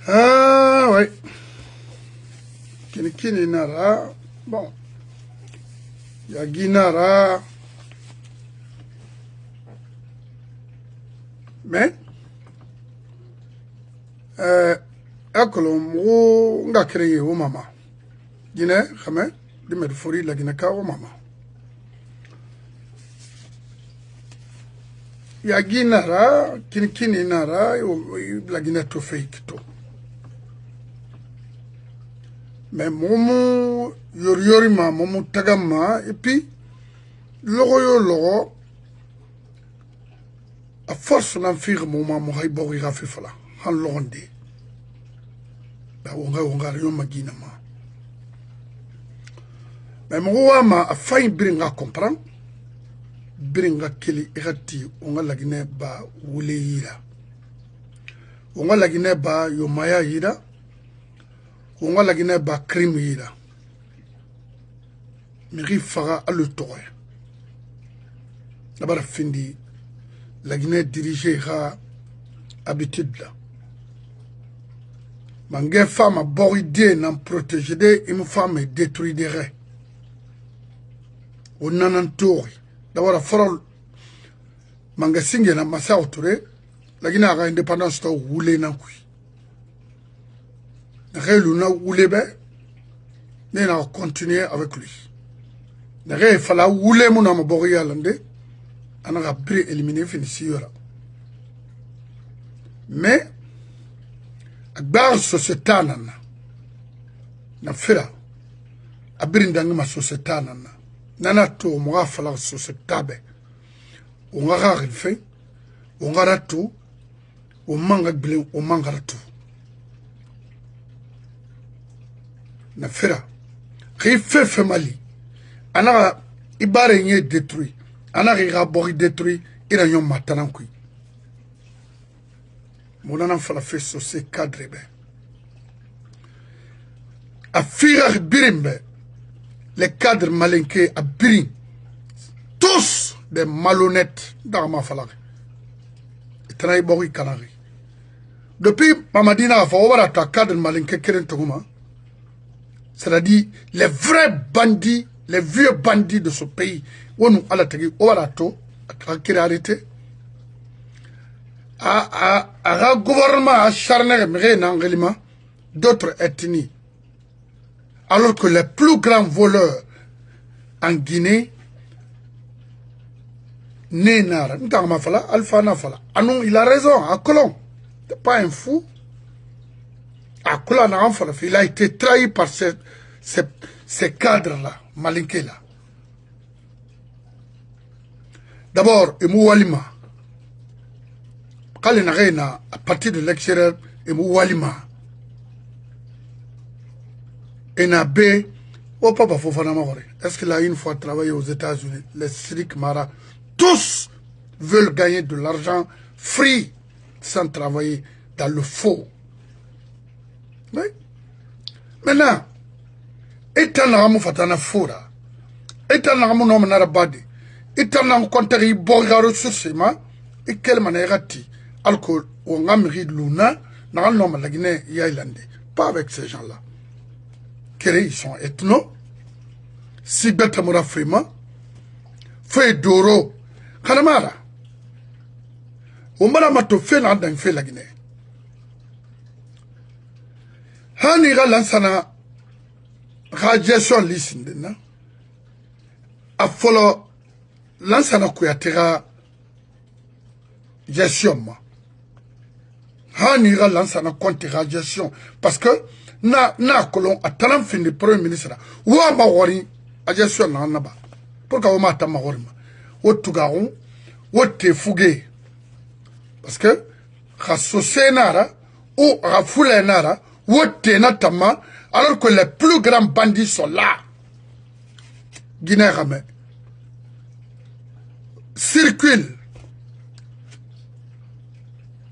Ah ouais. Kini nara. Bon. Yaginara. Mais akolo mo nga créé au mama. Guinée, xamé, di med fori la Guinée ka au mama. Yaginara, kini nara, la Guinée to fake to. Mais momo yorima, momo tagama, et puis logo a force n'en faire moment mo hay bo ga fi fala han londe da wonga yo magina ma mais mo ma a fay bringa comprend bringa kili irati onga lagine ba wule yira onga lagine ba yo maya yira onga lagine ba crime yira mi faga alu toye d'abord findi la Guinée dirigée à habitude là. Mangé femme a bon idée n'en protéger des, une femme est détruite des raies. On en entoure. D'abord, à Forol, Mangé Singé n'a massa autouré, la Guinée a indépendance de roulé n'a kui. Rélu n'a roulé bé, n'a continué avec lui. N'a fallait rouler mon âme boréalande. On a pris éliminé fini mais à base société na fera a brindang ma société nana to mo afala société be on ga ga fait on ga ratu o manga blé o manga ratu na fera fait mali ana ibare nye détruit ana riga bori détruit ina nyom matanan kui monana fala fait sur ces cadres be a fira birimbe les cadres malinqués à birim tous des malhonnêtes dans ma fala trahi bori kanari depuis mamadina fa wara ta cadre malinqué keren toguma c'est-à-dire les vrais bandits, les vieux bandits de ce pays où nous allons arrêter à gouvernement acharné d'autres ethnies alors que les plus grands voleurs en Guinée Nénara, Alpha Nafala. Ah non, il a raison, à Colomb. C'est pas un fou. À Colomb, il a été trahi par ces cadres-là, malinqués-là. D'abord, Emou Walima. Quand il y a à partir de l'extérieur, Emou Walima. Et Nabé, oh papa Fofana Mahore. Est-ce qu'il a une fois travaillé aux États-Unis? Les Sirik Mara, tous veulent gagner de l'argent free sans travailler dans le faux. Oui. Maintenant, étant dans fatana fora, étant dans mon nom narabadi, étant dans contacté borgaro susima, et quelle manière alcool ou amri luna, dans le nom de la Guinée yailande. Pas avec ces gens-là. Ils sont ethno, si bête moura frima, fait d'oro, Kanamara. Omara mato fait n'a d'un fait la Guinée. Hanira lansana radiation lisindena a follow lansana kuyatera gestion ma hanira lansana compte radiation parce que na kolon atalam fin de premier ministre wa ma wori a gestion na naba pourquoi o mata ma wori ma o tugaron o te fugué parce que khassosé nara ou rafulé nara o te natama alors que les plus grands bandits sont là. Guinée-Ramé. Circulent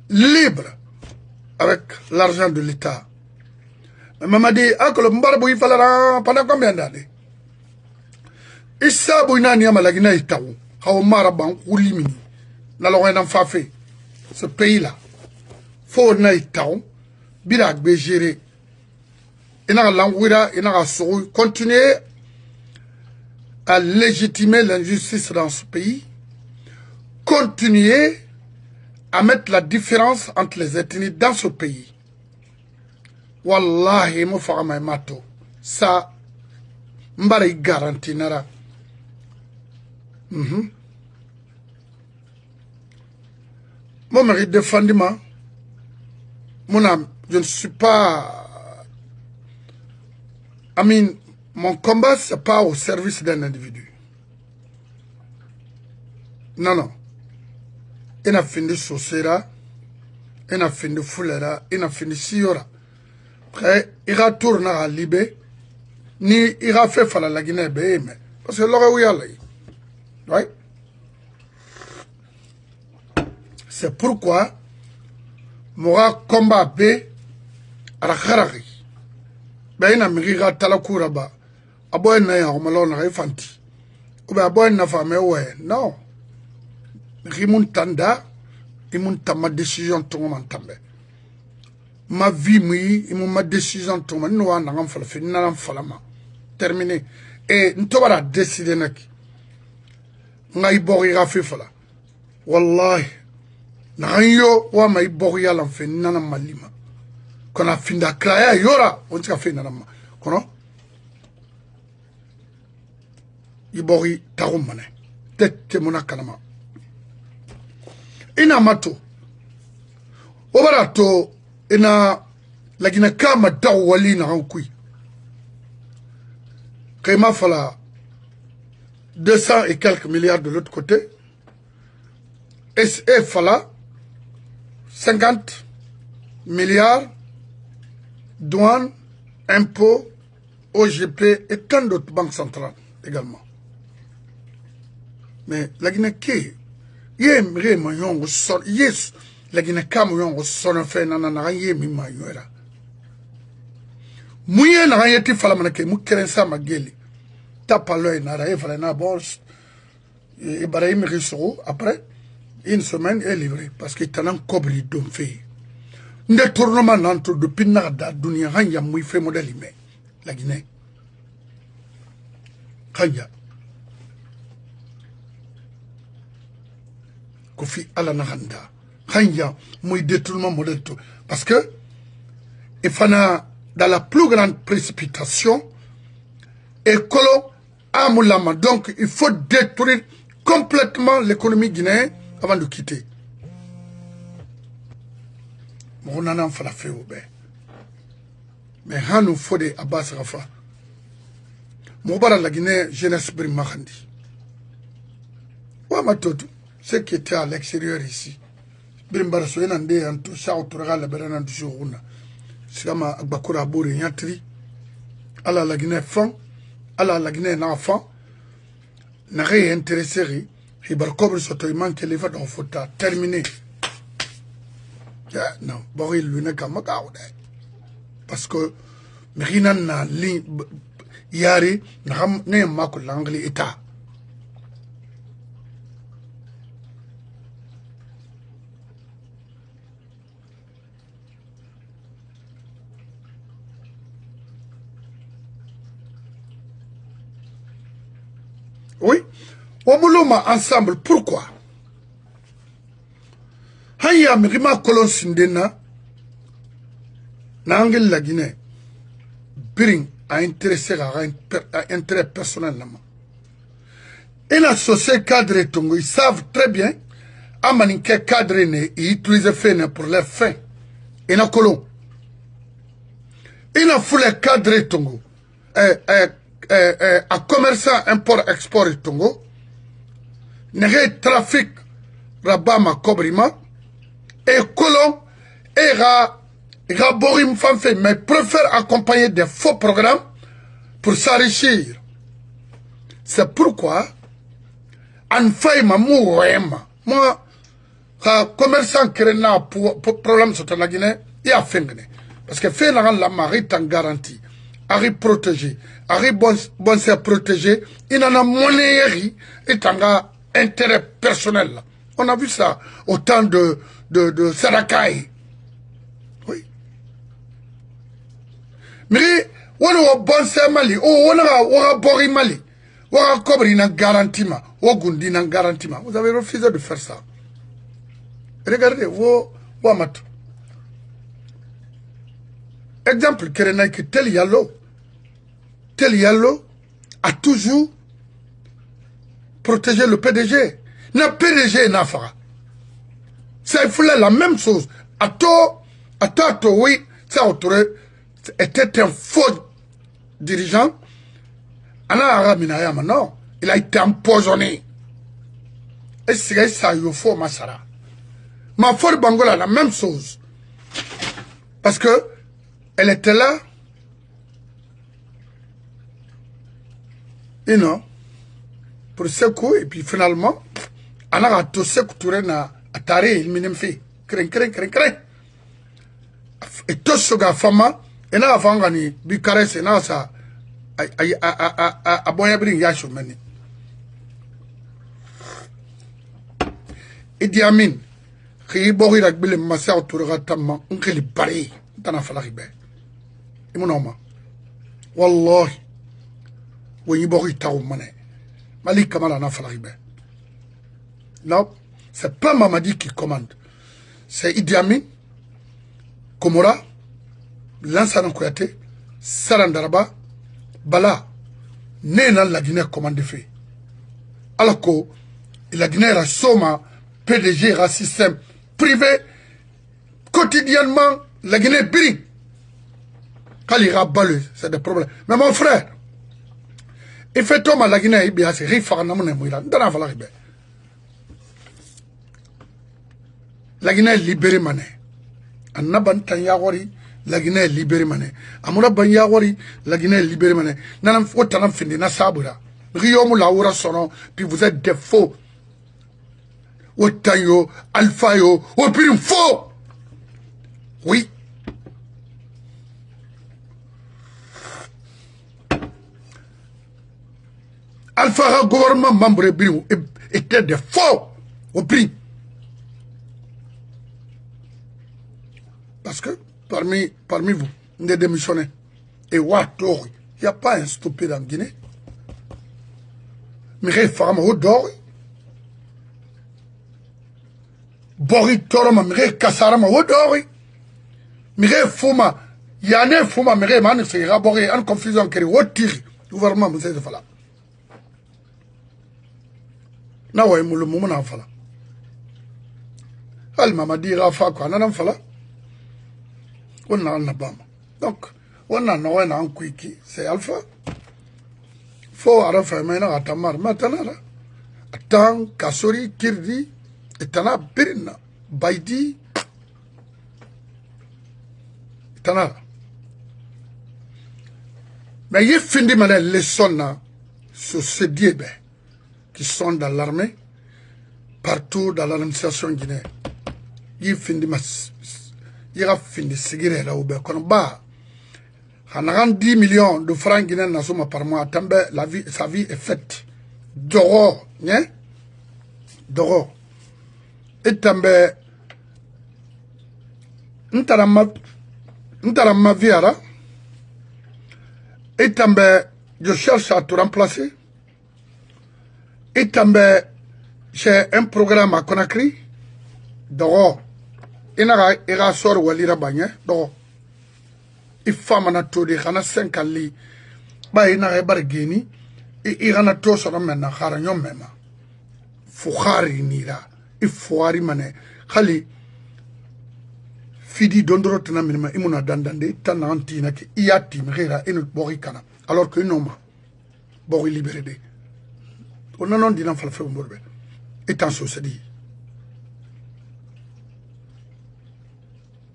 libre avec l'argent de l'État. Mais maman dit, ah, que le Mbarabou, il fallait pendant combien d'années? Issa Bouinani à la Guinée-Itaou, Haomaraban, Oulimini, n'allons rien en faire. Ce pays-là. faut na itaon bira be gérer ina langwira ina so continuer à légitimer l'injustice dans ce pays, continuer à mettre la différence entre les ethnies dans ce pays. Wallahi mo fama mato ça mbari garanti nara. Mon mari défendit moi. Je ne suis pas... mon combat, ce n'est pas au service d'un individu. Non, non. Il a fini Sosera, il a fini Fulera, il a fini Siora. Après, il a tourné à Libé, ni il a fait faire la Guinée, parce que l'aurait où il y a là. Oui. C'est pourquoi mon combat B à la Kharari. Ben, il a mis à Talakouraba. Aboy na ya malona fanti. Ou ben aboy na femme ouais. Non. Rimun tanda, imun ma décision tout mon tambe. Ma vie ma décision tout mon no na ngam fala fi na falama. Terminé. Et ntobara décider nak. Ngai bori ga fi fala. Wallahi Nayo wa mai boria la fe nana malima. Kona finda kraya yora on tika fe nana ma. Kono ibori tarumane. Tete mona kanama. Ina mato. Obarato ina lagina kama dawali na hankui. Kema fala 200 et quelques milliards de l'autre côté. Et fala 50 milliards, douane, impôts, OGP et tant d'autres banques centrales également. Mais la Guinée qui est vraiment yes, la Guinée Cameroun son fait nanana yé mi mayora. Mouye na yeti fala manake mu kerensa mageli. Tapa l'œil na rae fala na bon Ibrahim Rissou après. Une semaine est livrée parce qu'il t'en a cobri d'un fait. Ne tournement n'entre de pinarda dunia hanya mouy fait modèle ime. La Guinée. Hanya. Kofi Alanahanda. Hanya mouy détournement modèle tout. Parce que, il faut dans la plus grande précipitation, et colo amoulama. Donc, il faut détruire complètement l'économie guinéenne avant de quitter. On en a fait au bain. Mais Hanou Fode Abbas Rafa. Moubara la Guinée, jeunesse Brimahandi. Ouamatotu, ceux qui étaient à l'extérieur ici. Brimbara Soyenande, en tout ça, au Touraga, la Berana du Jouruna. Sigama Agbakura Bouri Yatri. Ala la Guinée fan. Ala la Guinée n'enfant. N'a rien intéressé. Il manque les votes en faute terminé. Non, Boris lui n'a qu'à me garder. Parce que, Mérina n'a ligne, Yari, n'a pas que l'anglais état. Oui. Omuloma ensemble, pourquoi? Haya mirima kolon sindena Nangel la Guinée Biring a intéressé à intérêt personnel. Et la société cadre Tongo, ils savent très bien Amaninke cadre et utiliser fait pour leurs fins. Et na colon. Il a foulé cadre Tongo. À commerçant import-export Tongo. N'est trafic Rabama Kobrima. Et colon et Raborim Fanfe, mais préfère accompagner des faux programmes pour s'enrichir. C'est pourquoi, en fait, moi, commerçant qui a pour problème sur la Guinée, il a fait. Parce que fait la marée est en garantie, Harry protégé, Harry bon c'est protégé, il en a monnaie et en intérêt personnel. On a vu ça au temps de Sarakai. Miri, on bon mali, on a bori mali, on a cobri na garantima, on gundi na garantima. Vous avez refusé de faire ça. Regardez, vous, Wamatou. Exemple, Kerenaïki, tel Yallo a toujours protégé le PDG. Le PDG n'a pas. Ça il la même chose. Ato, oui, ça était un faux dirigeant. Non, il a été empoisonné. Et c'est ça, il faut Massara. Ma folle Bangola, la même chose. Parce que elle était là, you know, pour ce coup, et puis finalement, elle a tout ce que tu as attaré, il m'a fait. Crin. Et tout ce gars, femme, et là, avant gagner, Bucarest, et là, ça, a boyabri yasho mani. Idi Amin, qui bori la bille massa autour de tamma, on crée les barils, dans la falaribe. Et mon homme, Wallahi, où y bori taou mané, Malik Kamala na falaribe. Non, c'est pas Mamadi qui commande, c'est Idi Amin, Komora, Lansana Kouyaté, Sarandaraba, Bala, Néna la Guinée commande fait. Alors que la Guinée a soma PDG a système privé quotidiennement la Guinée biri. Quand il a balé, c'est des problèmes. Mais mon frère, il fait tomber la Guinée, il a ses rifles, la Guinée est libérée mané. Anaban Tanyawari, la Guinée est libérée mané. Amoura Banyawari, la Guinée est libérée mané. Nanam Fotanam Findi Nasabura. Riomu Laura Sono, puis vous êtes des faux. Otayo, Alphayo, ou puis faux. Oui. Alpha gouvernement membre était des faux au prix. Parce que parmi vous, des démissionnaires, et Watori, il n'y a pas un stupide en Guinée. Mais il faut que d'or. Bori Toroma, mais Kassarama, Wodori. Mais Fuma, Yane Fuma, mais Man, c'est raboré en confusion qui est Wotiri. Gouvernement, vous savez, voilà. Now, I'm le moment en fala. Al mama dit Rafa, quoi, n'en fala. On a un abama. Donc, on a un quickie, c'est Alpha. Faut arrêter maintenant à Tamar. Maintenant, Attends, Kassori, Kirdi, et Tana Birna, Baidi, Tana. Mais il finit maintenant les sons sur ces diébés qui sont dans l'armée, partout dans l'administration guinéenne. Il finit il a fini seguir là où ben qu'on bat. En 10 millions de francs guinéens par mois, sa vie est faite. Doro, hein? Doro. Et tambe, n'tarama viara. Et tambe, je cherche à te remplacer. Et tambe, j'ai un programme à Conakry. Doro. Ira sor walira banye. Doro. Il faut que tu aies 5 ans. Il faut que tu aies il gana to soro menna khara nyom mema fu khari nira ifuari mane khali fidi dondoro tana minima imuna dandande tana antina ke iyati mghera inu bori kana alors que noma bori libéré de on non dina fala fe mborbe etan so sedi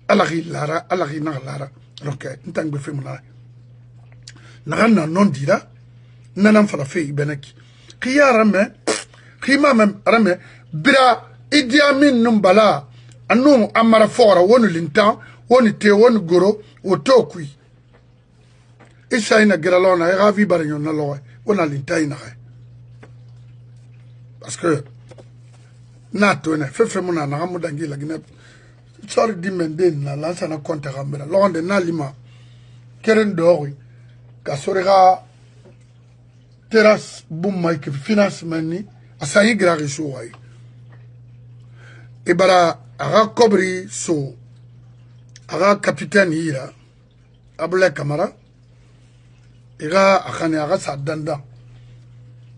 alaghi lara alaghi na lara donc ntang be fe muna na non dira nanam fala fe benaki kiya rame kima mem rame bira Idi Amin numbala anu amara fora wonu lintan woni te wonu goro woto kui isa ina geralona e ravi baranyon na lowe wona lintan ina parce que nato ene fefe muna na hamu dangi la gine sorry dimende na lansa na konta gambera londe na lima keren dori ka sorega terrasse bumma ki finance mani asayi grari so way ibara aga kobri so aga capitaine ira abla kamara iga akhani aga sadanda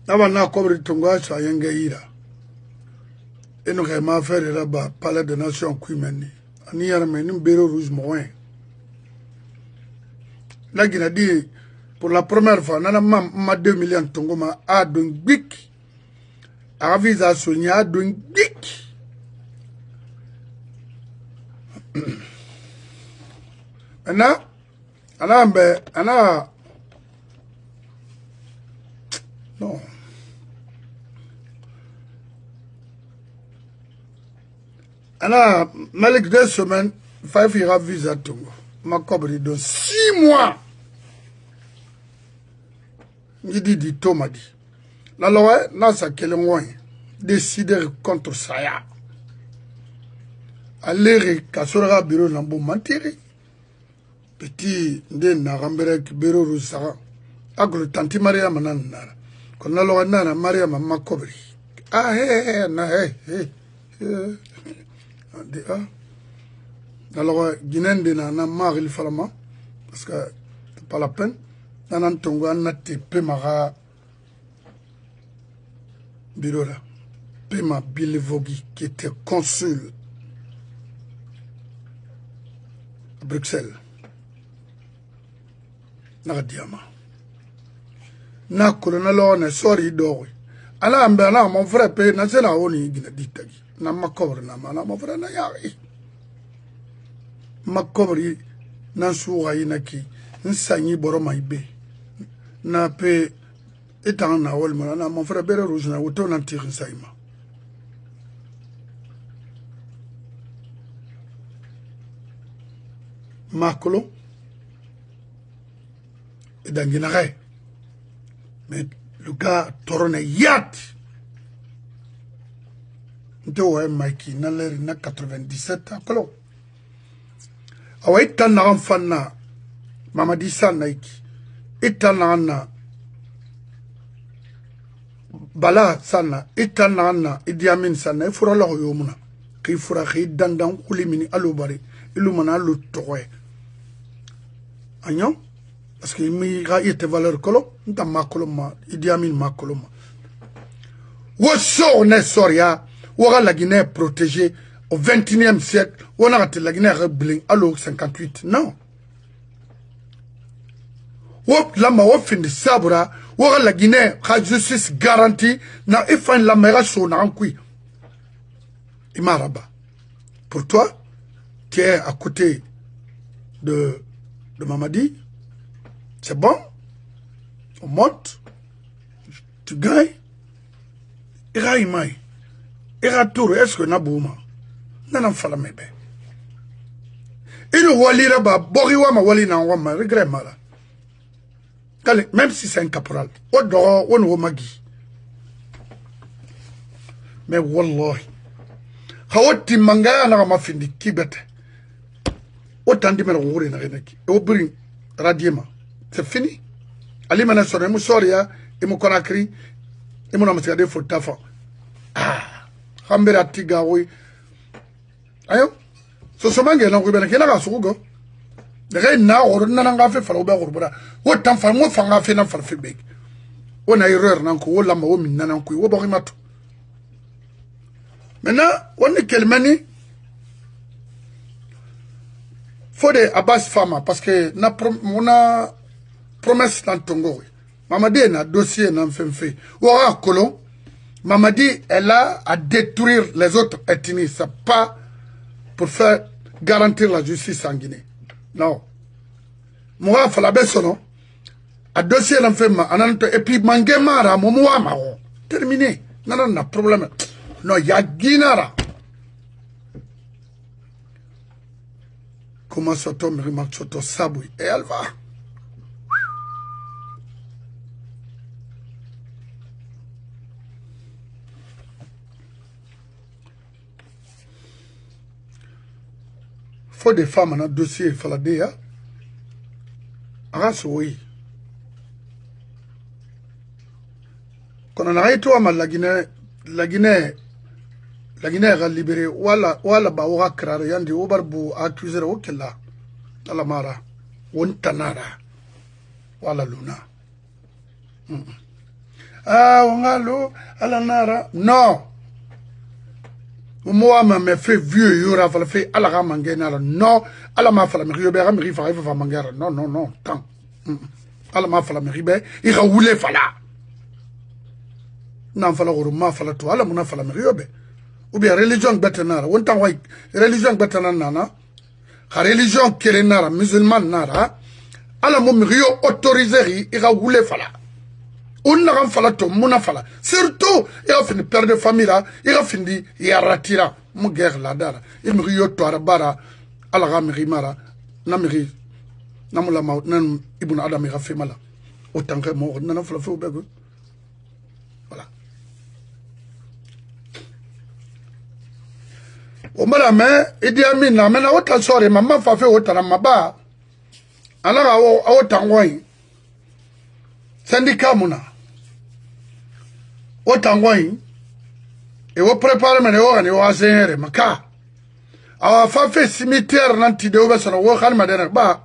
aba na kobri tunga so yenge ira eno ke ma faire là-bas palais de nation kuimeni ani yara meni bureau rouge moyen la gina dit pour la première fois nana ma 2 millions tongo ma a don bik a visa sonya don bik ana non ana malik 2 semaines 5 ira visa tongo ma cobri de 6 mois Nidi di Tomadi. La loi n'a sa kelengoin décider contre Saya. Aller kasora bureau nambo mantiri. Petit de narambere bureau rusara. Aglo tanti Maria manana. Kon la loi nana Maria mama kobri. Ah na de ah. La loi guinéenne de nana maril falama parce que c'est pas la peine. Nanan tongo anate pemara bureau là. Pema Bilevogi qui était consul à Bruxelles. Nagadiama. Na colonel ne sori dori. Ala ambana mon frère pe na sela oni gina ditagi. Na makobre na mana mon frère na yari. Makobri na suwa inaki nsanyi boroma ibe. Na pe etan na wol mana mon frère bere rouge na woto na tire saima. Makolo et d'Anguinare. Mais le gars tourne yat. Nto Mikey na l'air na 97 akolo. Awa itan na fanna Mamadi San naiki. Itan na Bala sana itan na Idi Amin sana ifura la yomuna. Ki fura ki dandan kulimini alubari ilumana lu towe. Agnon parce que mi ga yete valeur kolo nta makolo ma Idi Amin makolo ma wo so ne soria wo ga la Guinée protégée au 21e siècle on a la Guinée rebling allo 58 non wo la ma wo fin de sabura wo ga la Guinée ha justice garantie na ifan la mera so na ankui imaraba pour toi qui est à côté de Mamadi, c'est bon, on monte, tu gagnes, ira imai, ira tour, est-ce que nabouma, n'en fala mebe. Il wali là-bas, boriwa ma wali na wama, regret mala. Même si c'est un caporal, au dehors, on magi. Mais wallahi, hawati mangaya na ma findi kibete. Autant de me radiema. C'est fini. Ali mana sonne, mu soria, et mu konakri, et mu namasade for tafa. Ah, hambera tiga oui. Ayo, so somange na kubena kena ga sugo. De re na or na nga fe falo ba gorbura. Autant fa mo fa nga fe na fa fe beg. On a erreur nan ko wala ma o min nan ko wo bo rimato. Maintenant, on est quel mani? Faut de Abbas Fama parce que on a promesse dans Tongo. Mamadi a un dossier dans Femfe. Ouara Colon, Mamadi est là à détruire les autres ethnies. Ce n'est pas pour faire garantir la justice en Guinée. Non. Moi, il faut la baisse, non? Un dossier dans Femfe, et puis Mangemara, Momoama. Terminé. Non, non, non, problème. Non, il y a Guinara. Comment soto mirimak soto sabui et elle va. Faut des femmes dans un dossier faladéa. Aras, oui. Quand on a été à la Guinée a libéré, wala ba wa krare yandi obarbu accuser okela. Ala mara, wontanara, wala luna. Ah, ongalo, ala nara, non. Moi, me fait vieux, il aura fait à la ramangena, non, à la mafala, mais il va mangera, non, non, non, tant. À la mafala, mais il va rouler fala. N'en fala ou mafala, toi, à la monafala, mais ou bien religion betanara, ou tant white, religion betanana, religion kerenara, musulman nara, à la momrio autorisé, il va rouler fala. On n'a fala to muna fala surtout il a fini père de famille là il a fini yaratira mu guerre la dara il me rio to arabara ala gamri mara namri namula ma nan ibn adam il a fait mala autant que mo nan fala fo bego voilà o mala me idi ami na me na wota sore mama fa fe wota na maba ala ga o tangoi syndicat muna Otangwai, et vous préparez mes oreilles, et vous assénez, maka. Alors, fait cimetière, nanti de ouvert, on va madame, bah,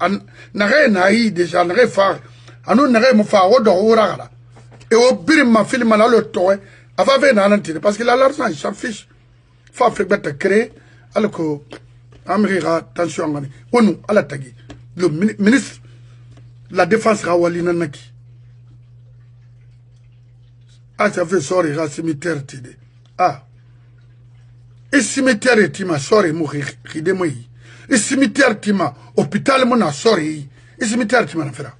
n'arrête naï, déjà, n'arrête faire, à nous n'arrête mon phare, au dorora. Et au birim, ma fille, m'a le toit, avant de nanti, parce qu'il a l'argent, il s'en fiche. Fa fait bête créer, alors que, Amrira, attention, ou nous, à la tagi. Le ministre, la défense, Rawalina Naki. Ah, ça fait sorry, la cimetière tide. Ah. Et cimetière tima, sorry, mourir, ridemoi. Et cimetière tima, hôpital mona, sorry. Et cimetière tima, n'affaire.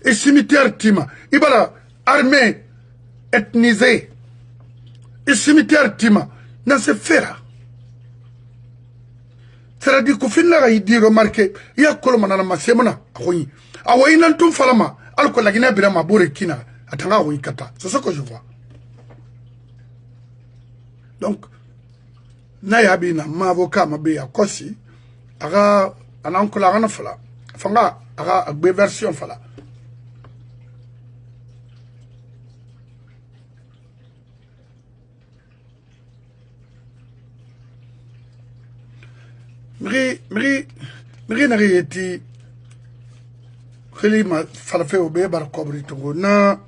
Et cimetière tima, ibala, armée, ethnisée. Et cimetière tima, n'a se fera. C'est-à-dire qu'au final, il dit, remarquez, il y a colomana, ma semona, oui. Ah, oui, n'en tout falama, alors la Guinée, ma bourrekina. C'est ce que je vois. Donc, Nayabina, ma avocat, ma béa, Kossi, aga, un oncle à fala. Fanga, aga, a version fala. Miri, nari eti, Khili fala fe obe bar kobri tongo na.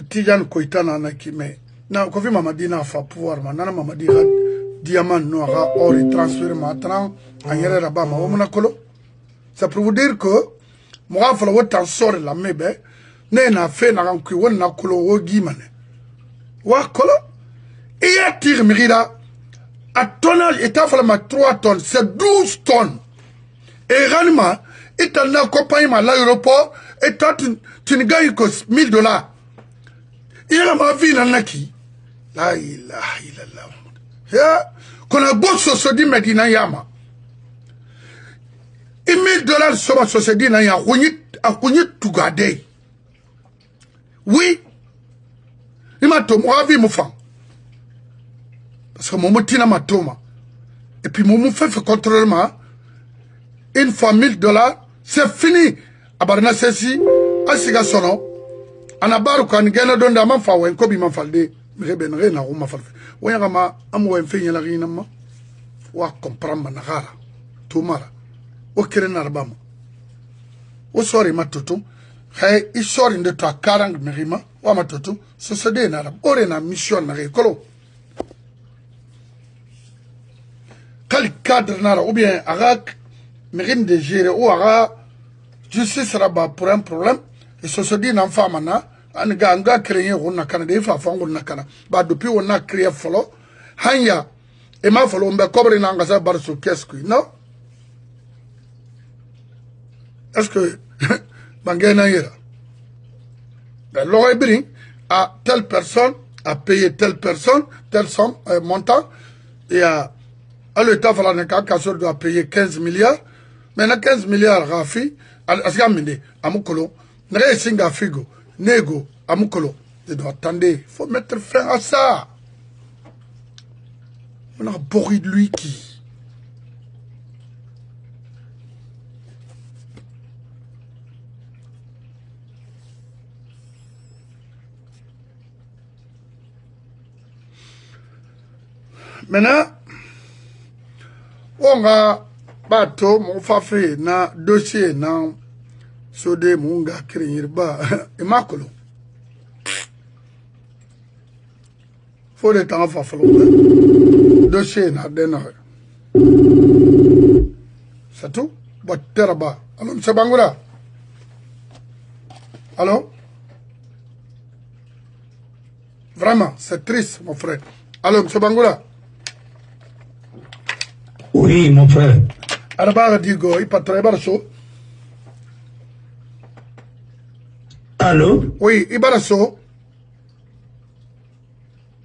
Tijan Koitana na kime na kofi mamadi na fa pouvoir ma nana mamadi ha diamant no ha ori transfert maintenant en yere raba ma wona kolo ça pour vous dire que moi fa wotan sore la mebe ne na fe na kan ku wona kolo wo gimane wa kolo et ya tire mirida à tonnage et fa ma 3 tonnes c'est 12 tonnes et ranima et en accompagnement à l'aéroport et tu ne gagnes que $1000. Il y a ma vie dans la qui. La ilaha illallah. Qu'on a beau se dire, mais il y a ma. Et $1000 sur se dit, il y a tout garder. Oui. Il m'a tout, moi, vie, mon fan. Parce que mon motina m'a tout, et puis mon fait contrôlement. Une fois $1000, c'est fini. Abarna ceci, à Siga Sono. Anabaru kan gena don da man fa wen ko bi man falde reben rena o ma falde waya ma am wen fe nyala rina ma wa comprendre na gara to mara o kirena arbam o sori matoto hay i sori de to karang merima wa matoto so se de na ore na mission na rekolo kali cadre na ou bien arak merim de gérer ou ara justice raba pour un problème. Et ce se dit dans Famana, un gars créé on a Canada, on a Canada. Bah, depuis on a créé follow, Hanya, et ma follow, on va couvrir l'angasa barso qu'est-ce que, non? Est-ce que, Bangena yera? L'oreille à telle personne, à payer telle personne, tel somme, montant, et à l'État, il doit payer 15 milliards. Maintenant, 15 milliards, Rafi, à ce qu'il à Moukolo, Nere Singa Figo, Nego, Amukolo. Je dois attendre, il faut mettre fin à ça. On a bourri de lui qui. Maintenant, on a bateau, mon fafi, na dossier, na sode, mon gars, kiribba, et makolo. Faut le temps à faire dossier, na denare. C'est tout? But teraba. Alors, M. Bangoura. Allô? Vraiment, c'est triste, mon frère. Allô, M. Bangoura? Oui, mon frère. Araba Digo, il patrait Barasso. Allô? Oui, Ibarasso.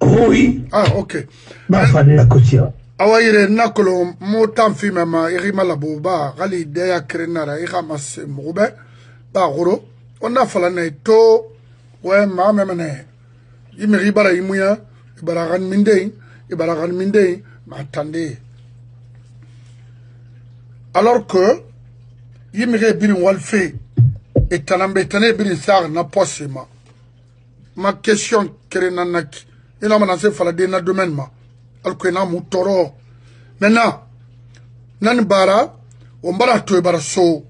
Oui. Ah, ok. Ma fallait la côtière. Awayire nakolo motam fi mama irima la boba gali deya krenara irama se mugube ba goro ona fala na to we ma memene yimi bara imuya ibaragan minde ma tande alors que yimi birin walfe et tanambe tane birin sar na posema ma question krenanaki ina manase fala de na domaine ma alkwena mutoro maintenant nan bara on bara to bara so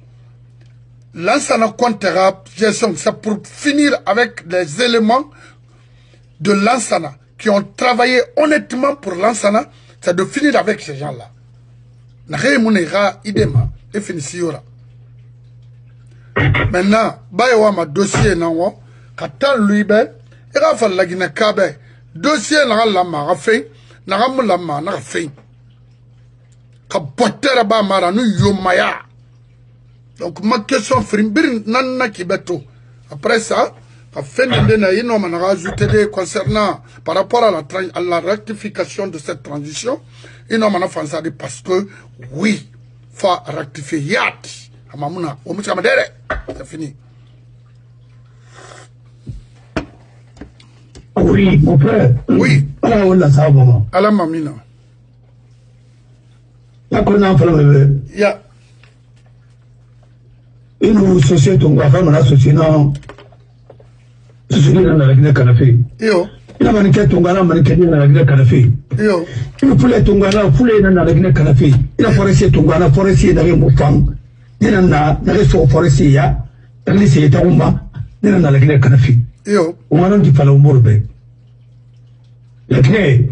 lansana comptera gestion c'est pour finir avec les éléments de Lansana qui ont travaillé honnêtement pour Lansana, c'est de finir avec ces gens-là. N'a munera idema et finisiora. Maintenant bayewa ma dossier nango katan lui be et ga fa la gina kabe dossier na la ma rafé na la ma na rafé ka botera ba mara nu yomaya. Donc ma question frimbir nanna kibeto. Après ça a fait concernant par rapport à la rectification de cette transition, il n'a pas fait parce que oui, il faut rectifier yat. C'est fini. Oui, mon frère. Oui. Alors, on l'a ça au moment. À la mamina. Là, qu'on a fait le Ya. Une société, on va faire une association. Société dans la Guinée Canafé. Yo. Il a manqué ton gars, manqué dans la Guinée Canafé. Yo. Il faut ton gars, foulé dans la Guinée Canafé. Il a forestier ton gars, forestier dans les moufang. Il a forestier, il a laissé ta ouma, il a la Guinée Canafé. Yo. On a dit pas le mot. La Guinée,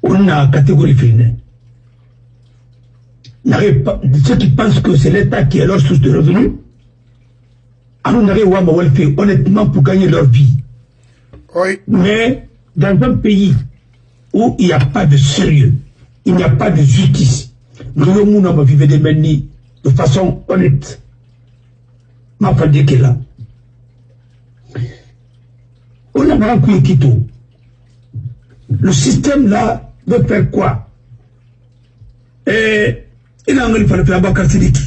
on a catégorie féminine. Ceux qui pensent que c'est l'État qui est leur source de revenus, alors on arrive à faire honnêtement pour gagner leur vie. Oui. Mais dans un pays où il n'y a pas de sérieux, il n'y a pas de justice, nous devons vivre des menus de façon honnête. Ma femme dit qu'elle a. On a un coup Quito. Le système là veut faire quoi? Et il a envie de faire Bakar Sidiki.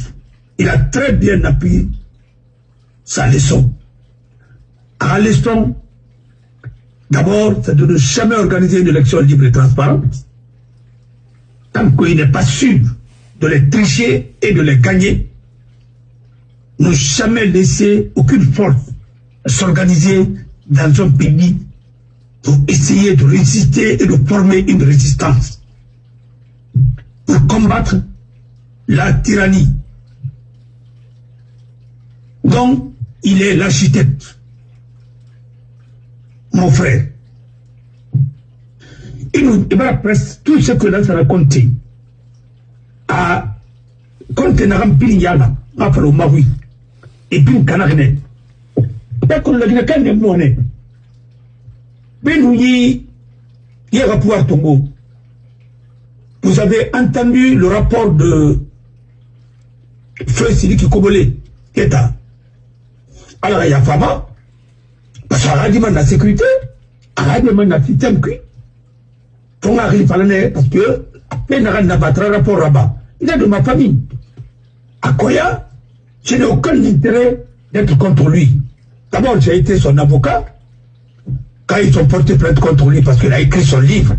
Il a très bien appris sa leçon. À la leçon, d'abord, c'est de ne jamais organiser une élection libre et transparente, tant qu'il n'est pas sûr de les tricher et de les gagner. Ne jamais laisser aucune force s'organiser dans un pays pour essayer de résister et de former une résistance, pour combattre la tyrannie. Donc, il est l'architecte, mon frère. Il va presque tout ce que l'on a raconté. À contenant Pinyala, ma frère Maui, et puis Canarine. Dès qu'on l'a dit, quand il est monnaie, il va pouvoir tomber. Vous avez entendu le rapport de Feu Sidiki Kobole, État. Alors il y a Fama, parce qu'il y a demande la sécurité, il y a demande le système qui. On arrive à l'année, parce que, il n'a pas de rapport là-bas. Il est de ma famille. À Koya, je n'ai aucun intérêt d'être contre lui. D'abord, j'ai été son avocat quand ils ont porté plainte contre lui parce qu'il a écrit son livre.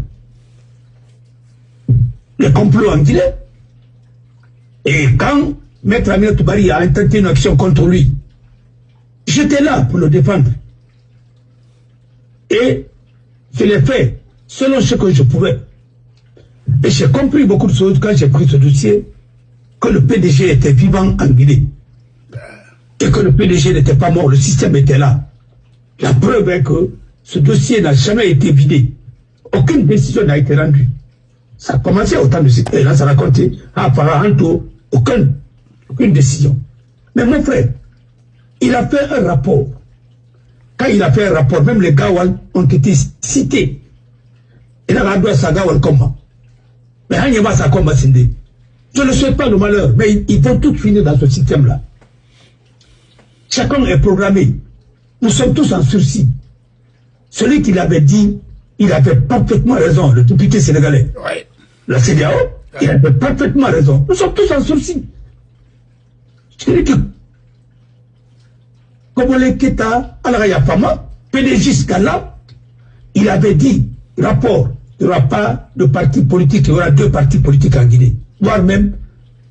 Le complot anglais. Et quand Maître Amir Toubari a intenté une action contre lui, j'étais là pour le défendre. Et je l'ai fait selon ce que je pouvais. Et j'ai compris beaucoup de choses quand j'ai pris ce dossier, que le PDG était vivant en Guinée. Et que le PDG n'était pas mort, le système était là. La preuve est que ce dossier n'a jamais été vidé. Aucune décision n'a été rendue. Ça a commencé au temps de et là ça a raconté, aucune décision. Mais mon frère, il a fait un rapport. Quand il a fait un rapport, même les Gawal ont été cités. Il a dit ça Gawal comment. Mais il y a ça comme Sindé. Je ne souhaite pas le malheur, mais ils vont tous finir dans ce système-là. Chacun est programmé. Nous sommes tous en sursis. Celui qui l'avait dit, il avait parfaitement raison, le député sénégalais. Ouais. La CEDEAO, il avait parfaitement raison. Nous sommes tous en sursis. Celui qui, comme on les Keta, Alaraya Fama, PDG Scala, il avait dit, rapport, il n'y aura pas de parti politique, il y aura 2 partis politiques en Guinée. Voire même,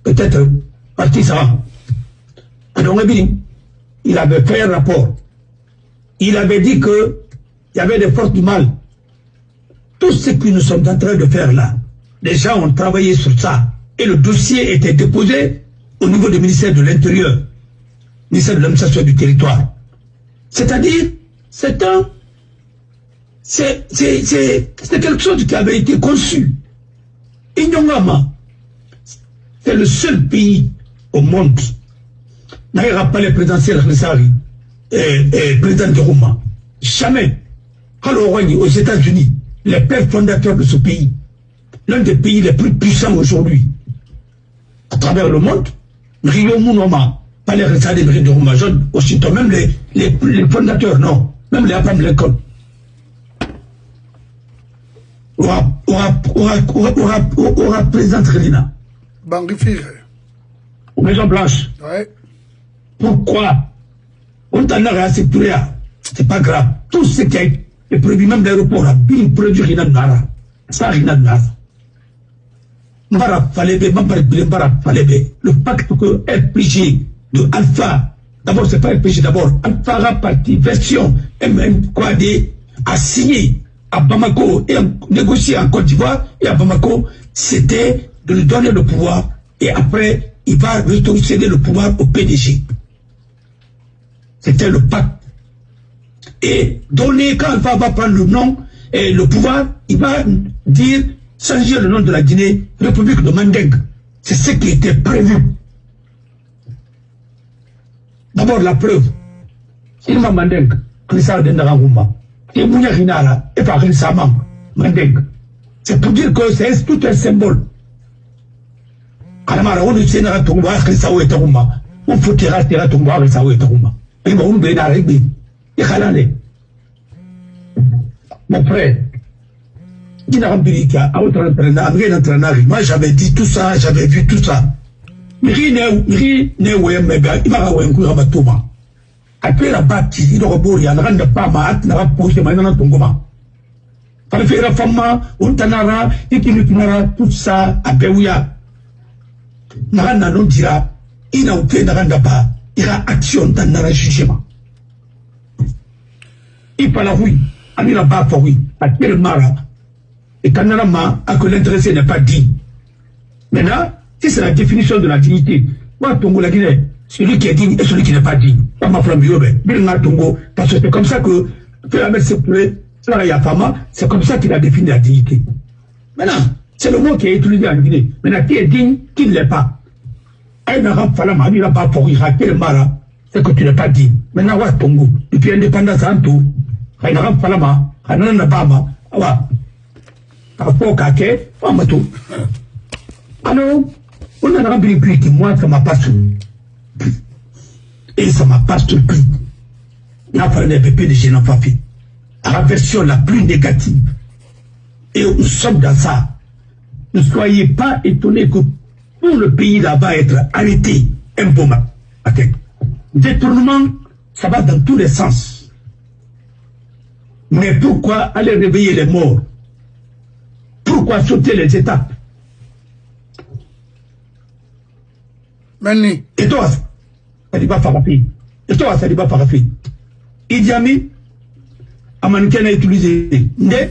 peut-être, parti Sahara. Alors, il avait fait un rapport. Il avait dit que il y avait des forces du mal. Tout ce que nous sommes en train de faire là, les gens ont travaillé sur ça. Et le dossier était déposé au niveau du ministère de l'Intérieur, ministère de l'administration du territoire. C'est-à-dire, c'est quelque chose qui avait été conçu. Inyongama, c'est le seul pays au monde. N'aura pas les présidentielles et président de Rouma. Jamais. Alors, aux États-Unis, les pères fondateurs de ce pays, l'un des pays les plus puissants aujourd'hui, à travers le monde, Rio Mounoma, pas les récits de Rouma, Washington, même les fondateurs, non, même les Abraham Lincoln. Aura président Relina. Bangifire. Maison Blanche. Ouais. Pourquoi? On t'en a réassuré, c'est pas grave. Tout ce qui est prévu, même l'aéroport, a bien produit rien de nara. Ça, rien de nara. Mbara Falebe, Mbara Falebe, le pacte que FPG de Alpha, d'abord, c'est pas FPG, d'abord, Alpha partie version MMQAD a signé à Bamako et a négocié en Côte d'Ivoire et à Bamako, c'était de lui donner le pouvoir et après, il va céder le pouvoir au PDG. C'était le pacte. Et donner, quand Alpha va prendre le nom et le pouvoir, il va dire, changer le nom de la Guinée, République de Mandeng. C'est ce qui était prévu. D'abord, la preuve. Il m'a Mandeng, Krissa de Naranguma. Et Mounia Rinala, et par Krissa Mandeng. C'est pour dire que c'est tout un symbole. Kalamara, on ne sait pas Tumba, Krissa ou Etaruma. On faut tirer Tumba, Krissa ou Etaruma. Et mon bénard, et Khalale. Mon frère, moi j'avais dit tout ça, j'avais vu tout ça. Après la bâtie, il aurait beau, il y a un pas ma n'a pas posé maintenant ton goma. Par le fait, la femme, on t'anara, et qui nous tunara tout ça à Béouya. Narana non dira, il n'a aucun naranda pas, il y a action dans le jugement. Il parle oui, il n'a pas pour oui, à quel mara. Et quand on a que l'intéressé n'est pas digne. Maintenant, si c'est la définition de la dignité, moi, Tongo la Guinée, celui qui est digne et celui qui n'est pas digne. Pas ma flamme Yobe, Tongo, parce que c'est comme ça que, c'est comme ça qu'il a défini la dignité. Maintenant, c'est le mot qui est utilisé en Guinée. Maintenant, qui est digne, qui ne l'est pas. Il n'a pas pour y raquer le mara, c'est que tu n'es pas digne. Maintenant, ouais, Tongo, depuis l'indépendance en tout, il n'a pas falama, il n'a pas ma, alors, on a rempli plus que moi, ça m'a pas surpris. Et ça m'a pas surpris. Il a fallu des PDG n'ont pas fait. La version la plus négative. Et nous sommes dans ça. Ne soyez pas étonnés que pour le pays là-bas être arrêté un bon matin. Détournement, ça va dans tous les sens. Mais pourquoi aller réveiller les morts? Pourquoi sauter les étapes? Mani. Et toi, ça dit pas Farafi. Et toi, ça dit pas Farafi. Idi Amin, Amaniken a utilisé Ndé,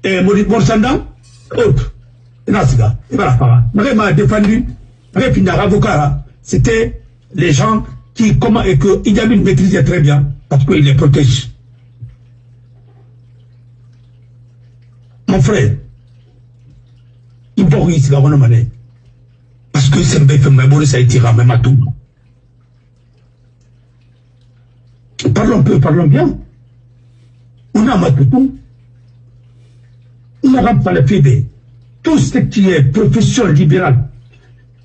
et Maurice Borsanda, autres. Il m'a défendu, avocat, c'était les gens qui, comment, et que Idi Amin maîtrisait très bien, parce qu'il les protège. Mon frère, il faut ici, parce que c'est un peu fait, ça a été même à tout. Parlons peu, parlons bien. On a tout. On n'a pas le FIB. Tout ce qui est profession libérale,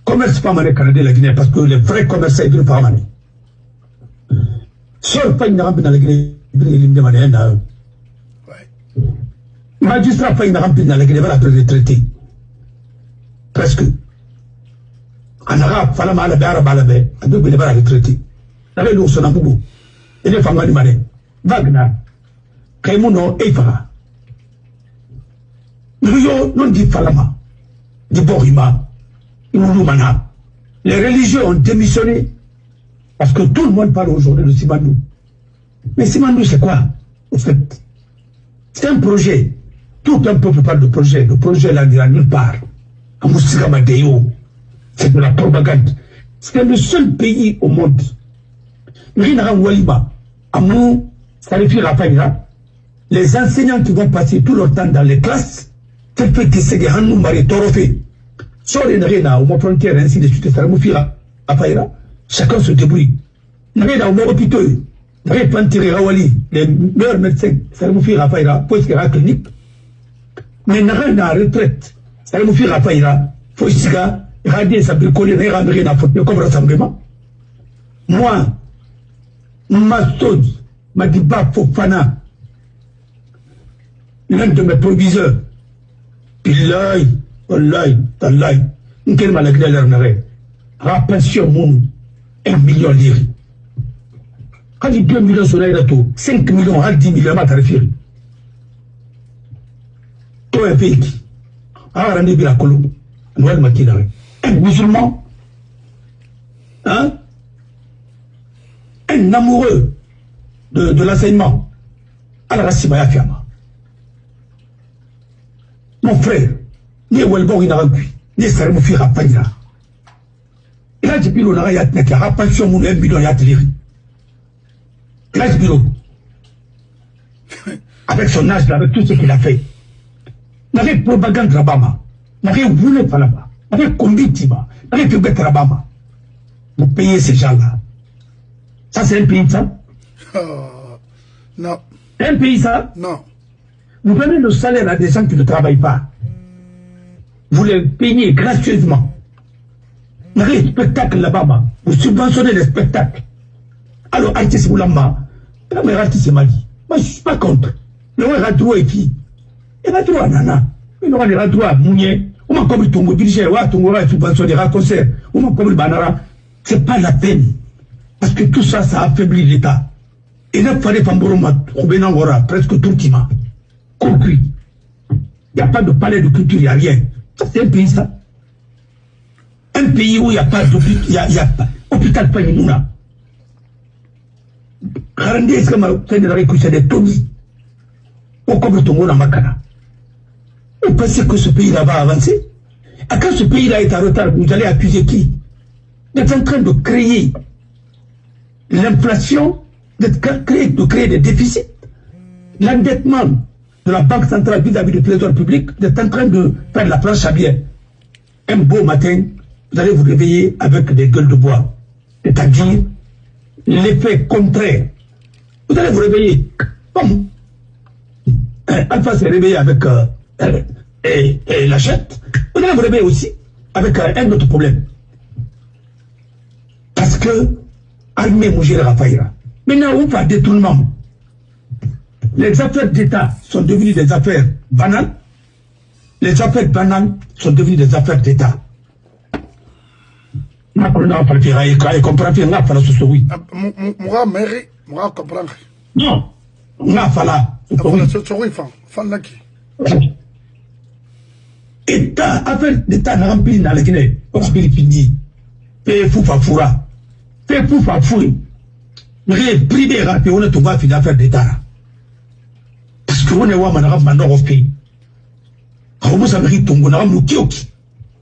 commerce pas mal Canada la Guinée, parce que les vrais commerçants ils ne pas mal. Seul pas une rampe dans la Guinée, il me demande. Magistrat pas une rampe dans la Guinée, voilà après retraité. Presque. En arabe, fala mal à la balabé, à deux bénévoles retraités. Avec l'ours en boubou. Et les femmes animales. Wagner. Kaimono et Fara. Nous non dit Falama, dit Borima, Imouloumana. Les religieux ont démissionné parce que tout le monde parle aujourd'hui de Simandou. Mais Simandou, c'est quoi, au fait? C'est un projet. Tout un peuple parle de projet. Le projet là n'ira nulle part. À Moussigamadeo, c'est de la propagande. C'est le seul pays au monde. Rinara Walima, Amou, Sarifi Rafaïra, les enseignants qui vont passer tout leur temps dans les classes, tel fait que c'est des hannou mari torofé. Sur les Narena, au moins frontière, ainsi de suite, ça me Rafaïra, chacun se débrouille. Narena, au moins hôpitaux, Narena, Pantiri Rawali, les meilleurs médecins, ça me Rafaïra, pour ce clinique. Mais Narena, retraite, ça me Rafaïra, faut ici, radier sa bricolée, Narena, faut comme rassemblement. Moi, Massoud, Madiba Fofana, l'un de mes proviseurs, Billahi, Wallahi, Tallahi, N'quel malgré leur narré, rapension mon 1 million de livres. Quand il 2 millions sur l'aérato, 5 millions, 10 millions à tarifir. Toi, un pays qui a rendu bien la colombe, Noël Makina, un musulman, hein? Un amoureux de l'enseignement, Al-Rassima Yafiama. Mon frère, ni Welbon Inaragui, ni Saramoufi Rapaïra. Il a dit qu'il y a une rapation, mon 1 million d'ateliers. Il a dit avec son âge, avec tout ce qu'il a fait. Avec propagande Rabama, avec Voulé Palama, avec Kombitima, avec Fubet Rabama. Vous payez ces gens-là. Ça, c'est un pays, ça? Non. Un pays, ça? Non. Vous donnez le salaire à des gens qui ne travaillent pas. Vous les payez gracieusement. Vous avez des spectacles là-bas. Vous subventionnez les spectacles. Alors, artiste Moulamba, mais artiste c'est Mali. Moi, je ne suis pas contre. Le roi a droit et qui? Il a droit à Nana. Il aura droit à Mounier. On m'a comme le Tongo, Bilgé, Tongo, subventionné à concert. On m'a comme le Banara. Ce n'est pas la peine. Parce que tout ça, ça affaiblit l'État. Et là, il fallait presque tout le temps. Conclu. Il n'y a pas de palais de culture, il n'y a rien. Ça, c'est un pays, ça. Un pays où il n'y a pas d'hôpital, il n'y a pas hôpital Panimouna. Karandé, est-ce que ma fait des Tomi au comme le Tongo dans Makana. Vous pensez que ce pays-là va avancer? Et quand ce pays-là est en retard, vous allez accuser qui? Vous êtes en train de créer l'inflation, de créer des déficits, l'endettement de la Banque centrale vis-à-vis du trésor public, vous êtes en train de faire la planche à billets. Un beau matin, vous allez vous réveiller avec des gueules de bois. C'est-à-dire l'effet contraire. Vous allez vous réveiller. Bon. Alpha s'est réveillé avec la chette. Vous allez vous réveiller aussi avec un autre problème. Parce que armée Mougère Rafaïra. Maintenant, on fait détournement. Les affaires d'État sont devenues des affaires banales. Les affaires banales sont devenues des affaires d'État. Non. État, affaire d'État n'a rempli dans la Guinée. On se dit, fait Foufafoura. Fait Foufafoui. Privé, on est tout va finir affaire d'État. Parce qu'on est Wamanara Mandor of Pays. Comment ça mérite ton bonheur, Moukioki?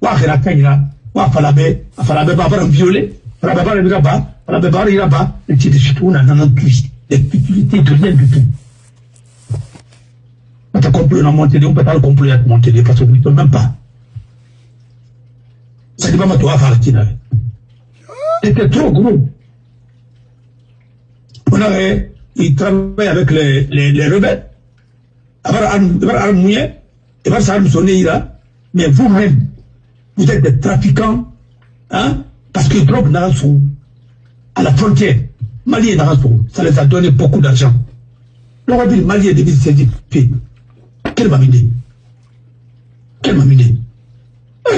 Ouah, Kanyra, ouah, Falabe, Baba, violé, Falabe, là-bas, Falabe, là-bas, et tu es surtout, on a un plus, des futilités de rien du tout. On t'a compris, on a monté, on peut pas le compléter à monter, parce qu'on ne peut même pas. Ça dit pas, toi, à faire qui n'avait. C'était trop gros. On avait, il travaillait avec les rebelles. Avoir mouillé, et voir ça arme sonner là. Mais vous-même, vous êtes des trafiquants, hein, parce que drogue n'a sont à la frontière. Mali et Narasso, ça les a donné beaucoup d'argent. On va dire Mali et David s'est dit, quelle m'a mis? Quelle m'a mis?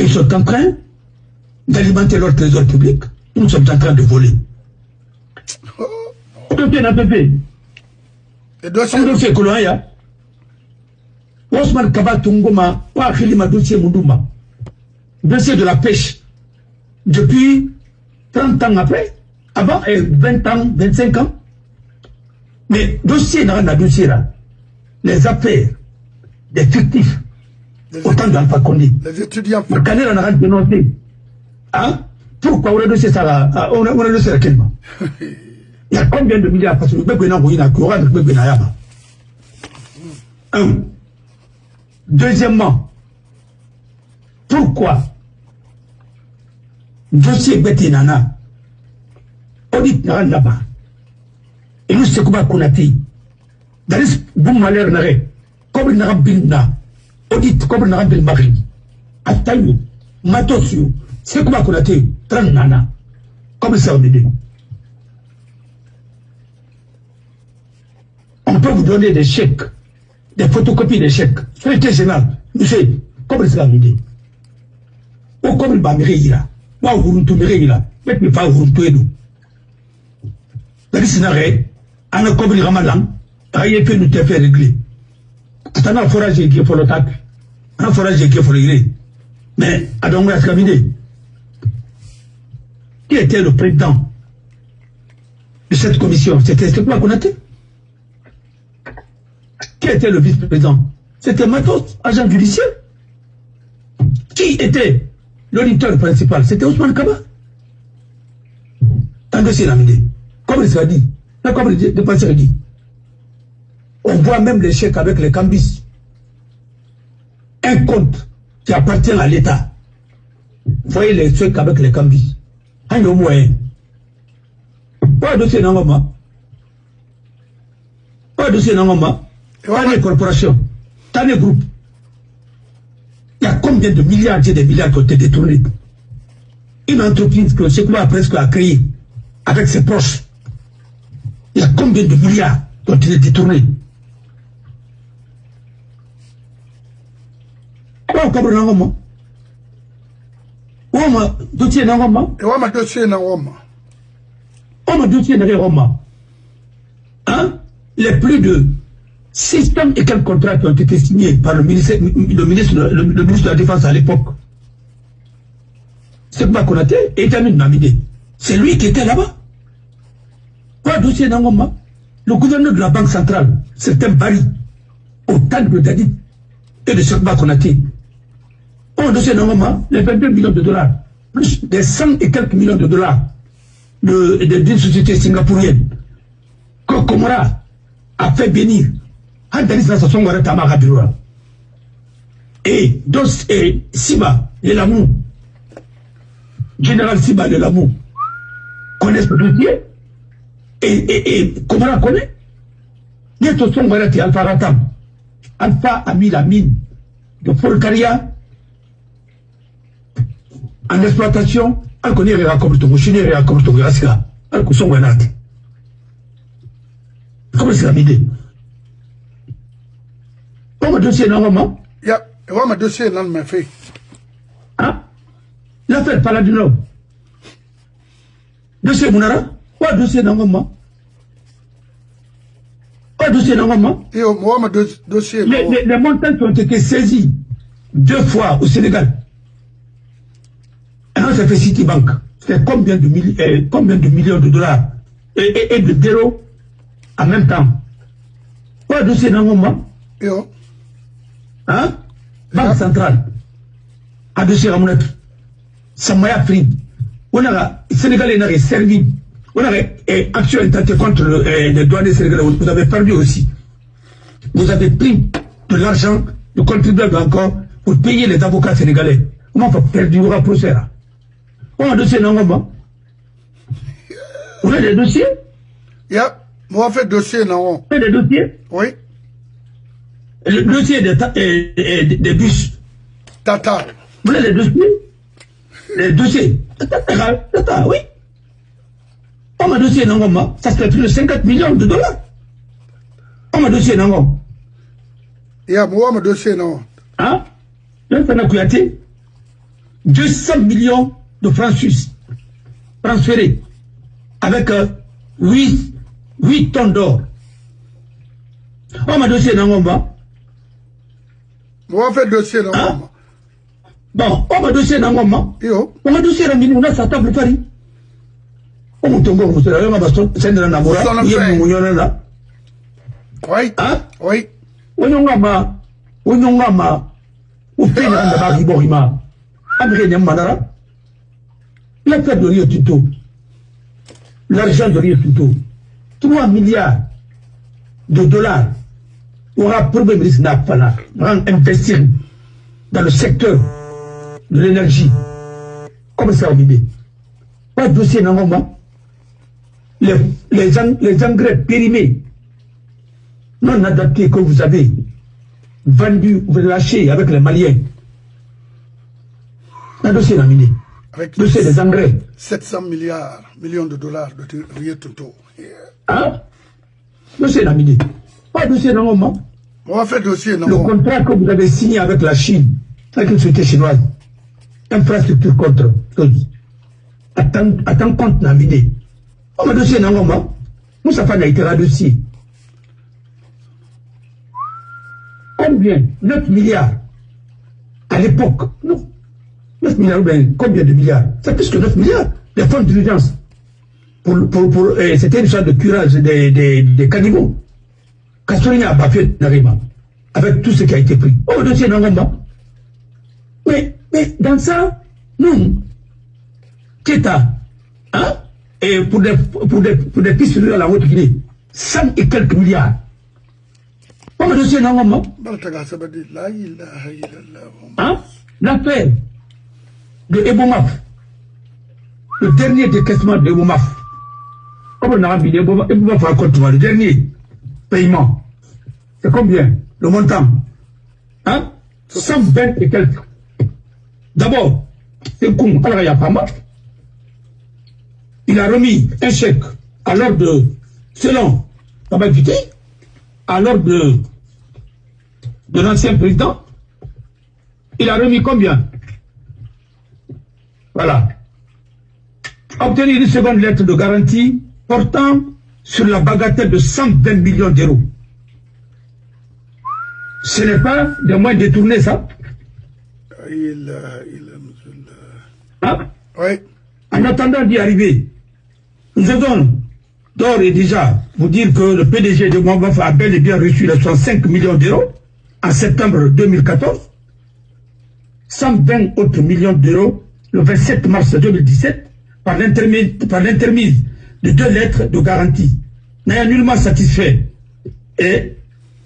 Ils sont en train d'alimenter leur trésor public. Nous sommes en train de voler. Et dossier Koloaya. Osman Kaba Tungoma, Ouahilima dossier Moudouma. Dossier de la pêche. Depuis 30 ans après, avant 20 ans, 25 ans. Mais dossier dans le dossier là, les affaires des fictifs, autant d'Alpha Condé. Les étudiants. Le Canada n'a rien dénoncé. Hein? Pourquoi on a dossier ça là? On a dossier à quel moment? Il y a combien de milliards? Parce que le bébé n'a pas. Un. Deuxièmement, pourquoi dossier Betinana, audit là-bas, et nous c'est comment qu'on a dit, dans ce bon malheur, comme il n'a pas bien, audit comme il n'a pas bien mari, Atayu, Matosio, c'est comment qu'on a dit, Tranana, comme ça on dit. On peut vous donner des chèques, des photocopies des chèques. Société générale, monsieur, comme ça on dit. Ou comme il va me réunir, moi vous me réunir, mais il va vous nous. La liste n'a rien, on a comme il ramadan, rien peut nous te faire régler. C'est un forage qui est pour le tac, un forage qui est pour le gré. Mais, à donc, la scamidée, qui était le président de cette commission? C'était quoi qu'on a dit? Qui était le vice-président? C'était Matos, agent judiciaire. Qui était l'auditeur principal? C'était Ousmane Kaba. Un dossier l'amidé. Comme il s'est dit, comme le défenseur dit, on voit même les chèques avec les cambis. Un compte qui appartient à l'État. Vous voyez les chèques avec les cambis. Un au moyen. Pas de dossier dans pas de dossier dans pas les corporations, pas les groupes. Il y a combien de milliards et de milliards qui ont été détournés? Une entreprise que Sekouba presque a créée avec ses proches. Il y a combien de milliards qui ont été détournés? Comment on n'a pas? On a dossier dans Roma. Et on a dossier dans Roma. On a dossier dans Roma. Hein? Les plus de 600 et quelques contrats qui ont été signés par le ministre de la Défense à l'époque. C'est pas qu'on a été, et Tamine Namide. C'est lui qui était là-bas. Pas dossier dans Roma. Le gouverneur de la Banque centrale, c'est un Barry, au temps de Dadid et de Sekba Konaté. On dossier dans Roma, les 22 millions de dollars, plus des 100 et quelques millions de dollars d'une société singapourienne que Komora a fait bénir. Et donc, Siba de l'amour, général Siba de l'amour, connaissent le dossier, et Komora connaît. Nieto son Warati Alpha Ratam. Alpha a mis la mine de Folkaria en exploitation. Elle connaît les raccords de Mouchine et les raccords de Graska. Elle connaît son Warati. Comment c'est la mine? On a dossier normalement. Ya, on a dossier dans le fait. Ah, l'affaire Paladino. Dossier Mounara. Quoi dossier normalement? Quoi dossier normalement? Et on a dossier. Les montants qui ont été saisis 2 fois au Sénégal. Et on s'est fait Citibank. C'est combien de millions de dollars et de zéro en même temps. Quoi dossier normalement? Et Hein? Banque centrale. A dossier Ramounaki. Samaya Free. On a Sénégalais n'a servi. On a action intentée contre les douaniers sénégalais. Vous avez perdu aussi. Vous avez pris de l'argent de contribuables encore pour payer les avocats sénégalais. Comment faut perdre du procès là? On a dossier non comment? Vous avez des dossiers? Yeah, moi fait dossier non. Vous avez des dossiers? Oui. Le dossier des bus. Tata. Vous avez les dossiers? Les dossiers. Tata, oui. On m'a dossier non comment? Ça serait plus de 50 millions de dollars. On m'a dossier non comment? Yeah, moi ma dossier non. Hein? Là, ça n'a coûté 200 millions de francs suisses transférés avec 8 tonnes d'or. On m'a dossier non comment? Moi fait dossier non comment? Bon, on m'a dossier non comment? Yo. On m'a dossier non on a sa table Paris. On m'a tongo, vous savez, on m'a c'est de la namora. Il y a mon là. Oui. Hein? Oui. Onyongama, ou peine à la Borima, Amré Madara, l'affaire de Rio Tinto, l'argent de Rio Tinto, 3 milliards de dollars aura Premier ministre Nafala investir dans le secteur de l'énergie. Comment ça va bien? Pas de dossier dans le moment. Les engrais périmés, non adaptés que vous avez vendu, vous lâché avec les Maliens. Un dossier nominé. Avec dossier des engrais. 700 millions de dollars de Rio Tinto. Hein? Dossier nominé. Pas dossier dans le moment. Moi fait dossier non. Le contrat que vous avez signé avec la Chine, avec une société chinoise, infrastructure contre, attends compte nominé. On m'a dossier dans le moment. Nous, ça fait un dossier. Combien? 9 milliards. À l'époque, non. 9 milliards, ben, combien de milliards? C'est plus que 9 milliards. Les fonds d'urgence. C'était une sorte de curage des cannibaux. Castorina a bafé Narima. Avec tout ce qui a été pris. Oh, dossier non, mais dans ça, non. Teta, hein? Et pour des pistes à la Haute-Guinée, 100 et quelques milliards. On me dossier non, maman. Hein? L'affaire de Ebomaf, le dernier décaissement de Ebomaf, comme on a rempli Ebomaf à compte, le dernier paiement, c'est combien? Le montant? Hein? 120 et quelques. D'abord, c'est con, alors il n'y a pas mal. Il a remis un chèque à l'ordre de, selon Babakité, à l'ordre de l'ancien président. Il a remis combien? Voilà. Obtenir une seconde lettre de garantie portant sur la bagatelle de 120 millions d'euros. Ce n'est pas de moins détourné ça? Hein? Oui. En attendant d'y arriver, nous devons d'ores et déjà vous dire que le PDG de Mwambaf a bel et bien reçu les 65 millions d'euros en septembre 2014, 120 autres millions d'euros le 27 mars 2017 par l'intermise de 2 lettres de garantie, n'ayant nullement satisfait et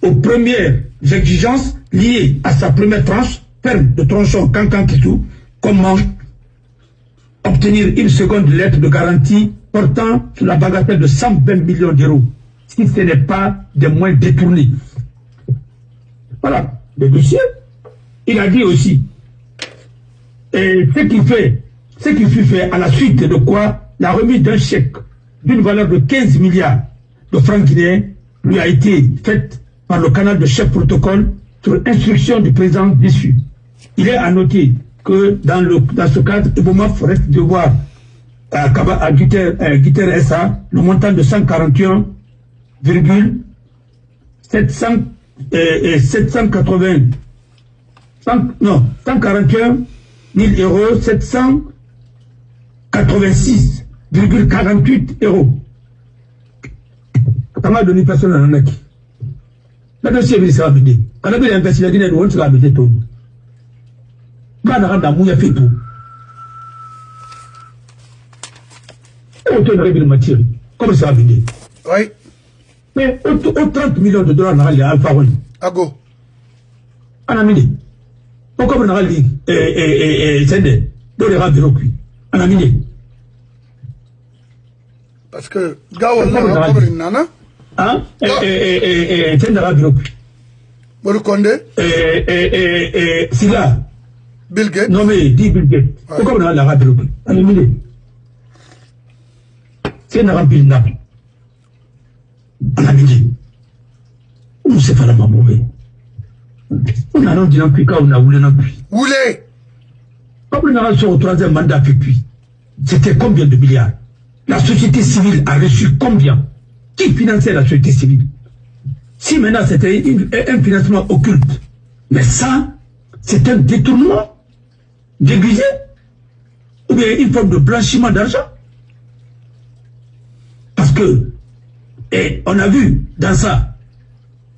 aux premières exigences liées à sa première tranche ferme de tronçon Kankan Kissou. Comment obtenir une seconde lettre de garantie portant sur la bagatelle de 120 millions d'euros, si ce n'est pas des moyens détournés? Voilà, le dossier. Il a dit aussi, et ce qui fut fait à la suite de quoi la remise d'un chèque d'une valeur de 15 milliards de francs guinéens lui a été faite par le canal de chef protocole sur instruction du président déçu. Il est à noter que dans ce cadre, Ebomaf reste de voir à Guiter SA le montant de 141,780 000 euros, 786,48 euros. Comment donner personne à un acquis? La dossier ministère a bidé. Quand on a investi la Guinée, on se l'a bidé tout. Banaranda Mouya fait tout. Et on te le matière. Comment ça va venir? Oui. Mais au 30 millions de dollars, il y a Alpha One. Ago. En amine. Pourquoi on a dit, c'est dans les rats cuits. En amine. Parce que, Gawal, là, on a une nana. Hein? C'est dans les rats cuits. Morukonde. Silla. Bill Gates. Non, mais dis Bill Gates. Pourquoi on a la rats cuits? En amine. C'est un rempli de en amine. On s'est fait la mauvais. On a dit on a voulu non plus. Oulé. Comme on a sur le troisième mandat puis, c'était combien de milliards? La société civile a reçu combien? Qui finançait la société civile? Si maintenant c'était un financement occulte, mais ça, c'est un détournement déguisé ou bien une forme de blanchiment d'argent. Parce que, et on a vu dans ça,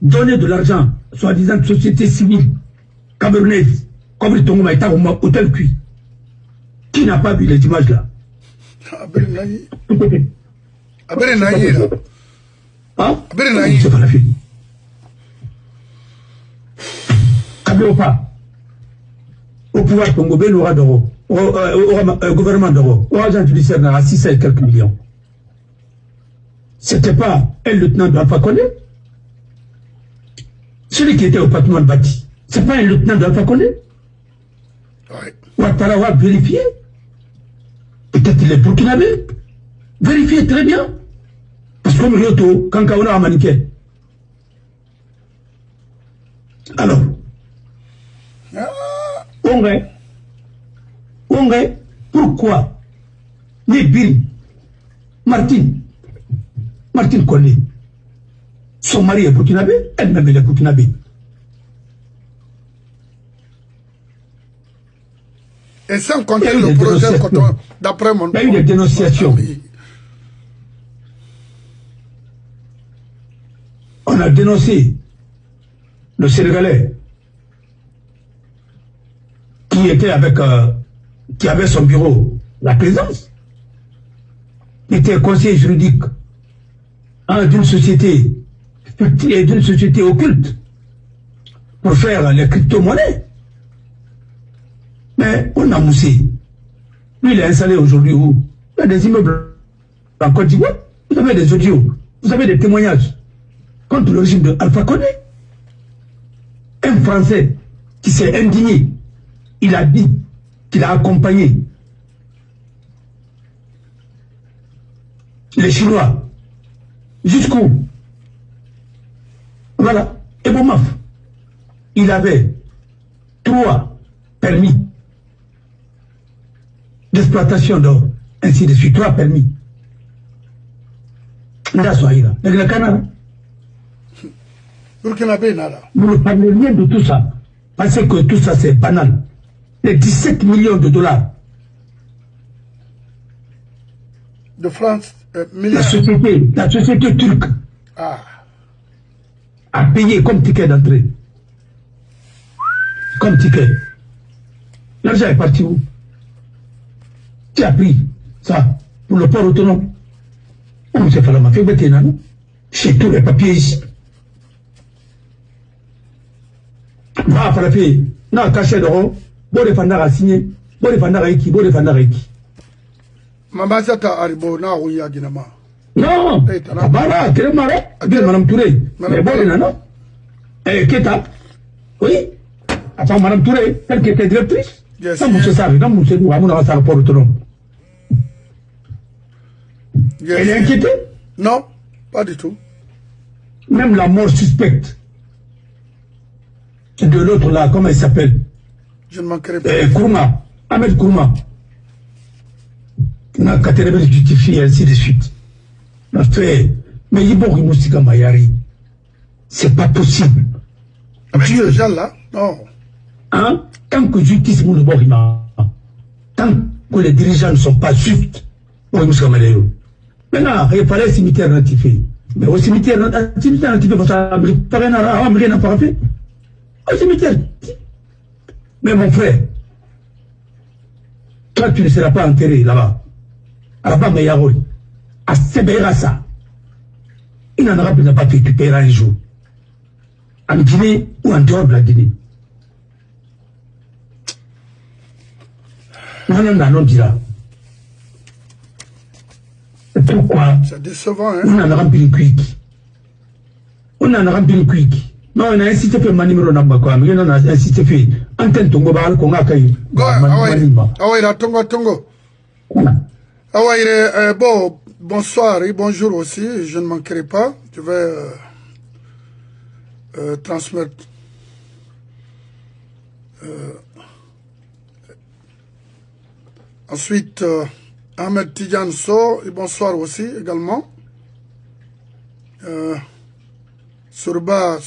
donner de l'argent, soi-disant société civile camerounaise, comme le Tongo Maïta ou Hôtel Cuit. Qui n'a pas vu les images là? Abere Naïe là. Hein? Abere Naïe. C'est pas la fille. Kabé pas. Au pouvoir Congo, ben aura d'euros. Au gouvernement d'euros. Au agent judiciaire n'a 6 et quelques millions. C'était pas un lieutenant de Alpha Condé. Celui qui était au patrimoine bâti, c'est pas un lieutenant d'Alpha Condé. Oui. Ouattara va vérifier. Peut-être il est burkinabé. Vérifiez très bien. Parce que comme l'auto, quand on a maniqué. Alors, pourquoi les Bill, Martine Collé, son mari est burkinabé, elle-même elle est burkinabé. Et sans compter le projet d'après mon... Il y a eu des dénonciations. On a dénoncé le Sénégalais qui était avec, qui avait son bureau, la présidence, qui était conseiller juridique d'une société occulte pour faire les crypto-monnaies. Mais on a moussé. Lui, il est installé aujourd'hui où il y a des immeubles en Côte d'Ivoire. Vous avez des audios, vous avez des témoignages contre le régime de Alpha Condé. Un Français qui s'est indigné, il a dit qu'il a accompagné les Chinois jusqu'où? Voilà. Et Boumaf, il avait 3 permis d'exploitation d'or, ainsi de suite, 3 permis. Burkinabé, nada. Vous ne parlez rien de tout ça, parce que tout ça c'est banal. Les 17 millions de dollars de France, la société turque a payé comme ticket d'entrée. Comme ticket. L'argent est parti où? Qui a pris ça pour le port autonome? On s'est fait la mafia, chez tous les papiers ici. Va frapper, n'a caché d'or, bon défendant à signer, bon défendant à équipe, bon défendant à équipe. Maman, ça t'a arrivé, n'a ouïe à Guinama. Non, Abara, quel marais, Madame Touré, mais bon, non. Et Keta, oui, attends, Madame Touré, elle qui était directrice. Non, monsieur Sarri, non, monsieur Doua, on a un port autonome. Elle est inquiétée? Non, pas du tout. Même la mort suspecte de l'autre là, comment il s'appelle? Je ne manquerai pas. Kourma, Ahmed Kourma. On a Katerebe justifié, ainsi de suite. Mais il y a Mayari. C'est pas possible. Avec ces gens-là, non. Hein? Tant que justice nous tant que les dirigeants ne sont pas justes, maintenant, il fallait un cimetière ratifié. Mais au cimetière ratifié, parce que n'a pas fait. Au cimetière. Mais mon frère, toi tu ne seras pas enterré là-bas. Là-bas, mais Yaroui, à Sebera, il n'en aura pas fait, tu paieras un jour. En Guinée ou en dehors de la Guinée. Non, dira. Pourquoi? C'est décevant, hein? On en a rempli une quick. On en a rempli une quick. Non, on a incité fait ma numéro number quoi, mais on a incité fait. Antenne Tongo Baal qu'on a caillé. Ah, Tongo. Ah ouais, bon, bonsoir et bonjour aussi, je ne manquerai pas. Je vais transmettre. Ensuite, Ahmed Tidjan So, et bonsoir aussi également. Surba,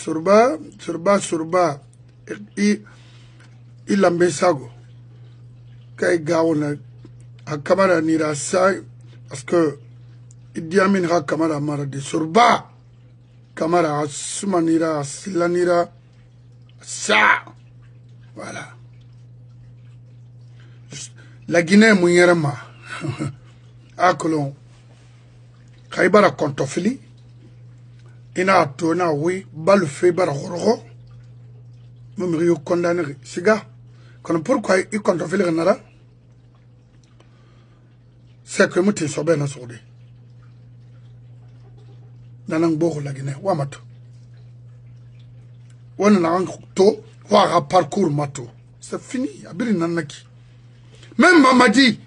il Lambesago. Kay Gaona, a Kamara Nira Sai, parce que Idi Amin ha Kamara Maradi, Surba, Kamara Sumanira, Silanira, ça, voilà. La Guinée Mouyerama, à Colon, Kaibara Kontofili, ina tona oui bal fe bar horho mum riyo condamné siga kon pourquoi il compte faire nara c'est que mutin sobe na sodi nanang boko la Guinée wa mato wona na to wa parcours mato c'est fini abiri nanaki même Mamadi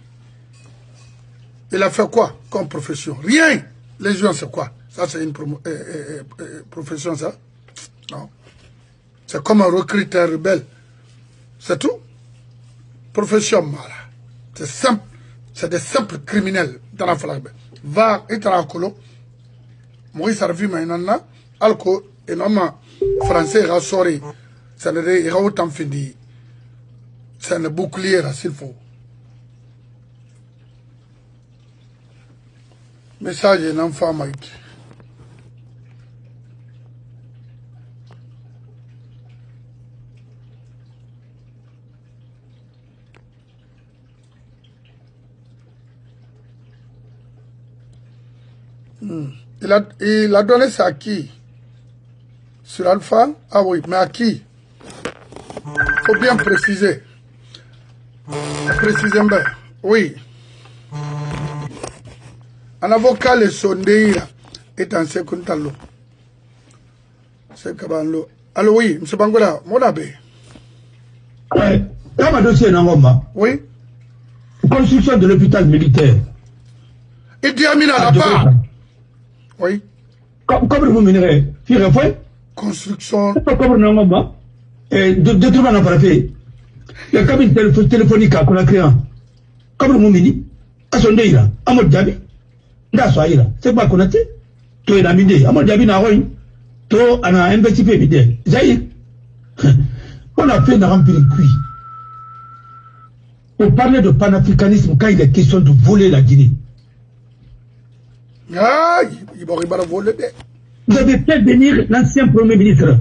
il a fait quoi comme profession? Rien. Les gens c'est quoi? Ça, c'est une profession, ça? Non. C'est comme un recruteur rebelle. C'est tout. Profession, voilà. C'est simple. C'est des simples criminels. Va, et t'as un colo. Maurice Arvi, maintenant, alco, et non, français, rassoré. Ça ne dit, il y a autant fini. C'est un bouclier, s'il faut. Message, un enfant, Mike. Il a donné ça à qui? Sur Alpha? Ah oui, mais à qui? Faut bien préciser. Préciser bien. Oui. Un avocat, le sondé, est en second talon. C'est Kabanlo. Allô, oui, M. Bangola, mon abbé. Dans ma dossier, Nangoma. Oui. Construction de l'hôpital militaire. Et Diamine à la part. Oui. Comme vous minerez, construction. Comme Nangoma. Et deux trucs on a pas fait. Il y a cabine téléphonique qu'on a créé. Comme vous mini. À son déira. À mon diabi. C'est pas qu'on a fait. Tu es la mine. À mon diabi n'a rien. Tu as un petit peu mine. Zahir. On a fait une remplie de cuit. On parlait de panafricanisme quand il est question de voler la Guinée. Ah, il va voler. Vous avez fait venir l'ancien premier ministre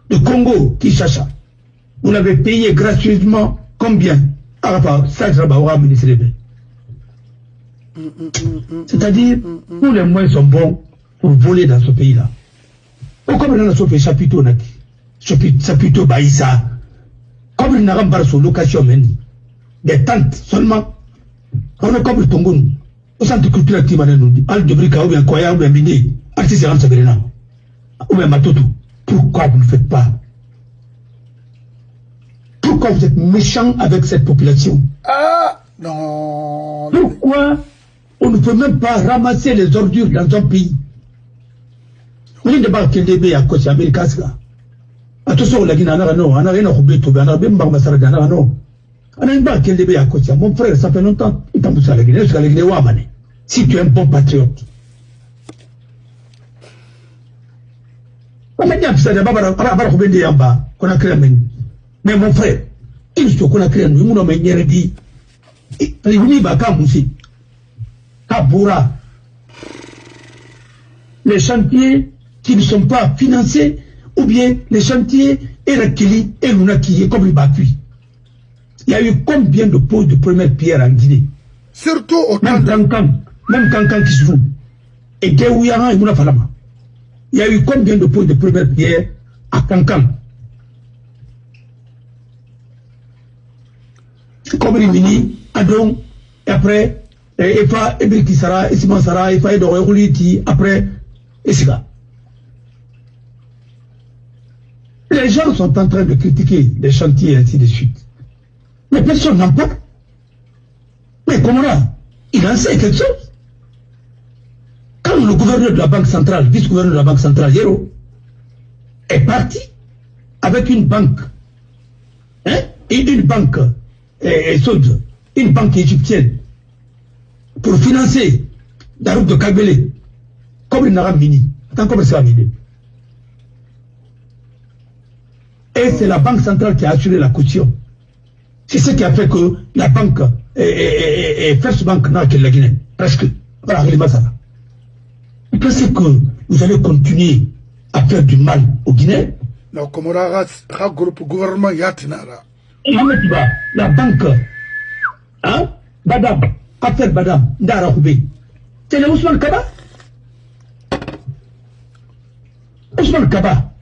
de Congo, Kinshasa. Vous l'avez payé gracieusement combien? C'est-à-dire, tous les moyens sont bons pour voler dans ce pays-là. Comme on a fait chapiteau, chapiteau Baïssa, comme il n'a pas sur location, des tentes seulement, on a comme le Tongo. Au centre culturel qui m'a dit, Al de Brica, ou bien Koya, ou bien Miné, artiste Ram Sabrina, ou bien Matoto. Pourquoi vous ne faites pas? Pourquoi vous êtes méchant avec cette population? Ah, non. Pourquoi on ne peut même pas ramasser les ordures dans un pays? Vous ne pas qu'il y a à côté américain. Attention, la Guinée, on a rien à oublier, on a bien Massara, non. On a une barre qu'il y a à côté. Mon frère, ça fait longtemps, il t'a poussé à la Guinée, jusqu'à la Guinée Ouamane. Si tu es un bon patriote. On a dit que ça n'a pas de Yamba, qu'on a créé. Mais mon frère, il faut qu'on a créé, nous, on a dit, il va quand aussi. Kaboura. Les chantiers qui ne sont pas financés, ou bien les chantiers Erakili et Lunaki, comme il va cuire. Il y a eu combien de poses de première pierre en Guinée? Surtout au temps même Kankan qui se joue. Et Géouyaran et Mouna Falama. Il y a eu combien de poses de première pierre à Kankan? Comme Rimini, Adon, et après, Efa, Ebriki Sara, Esiman Sara, Efa, Edoroliti, après, Esiga. Les gens sont en train de critiquer les chantiers et ainsi de suite. Mais personne n'en parle. Mais comment là? Il en sait quelque chose. Quand le gouverneur de la Banque centrale, vice-gouverneur de la Banque centrale, Yero, est parti avec une banque, hein, et une banque, une banque égyptienne, pour financer la route de Kabele, comme il n'a pas mini. Attends, comme ça a mini. Et c'est la Banque centrale qui a assuré la caution. C'est ce qui a fait que la banque, First Bank n'a que la Guinée. Presque. Voilà, vous pensez que vous allez continuer à faire du mal aux Guinéens? Non, comme on a groupe gouvernement Yatinara. La banque, hein, Badam, affaire Badam, Ndara Houbé. C'est le Ousmane Kaba. Ousmane Kaba.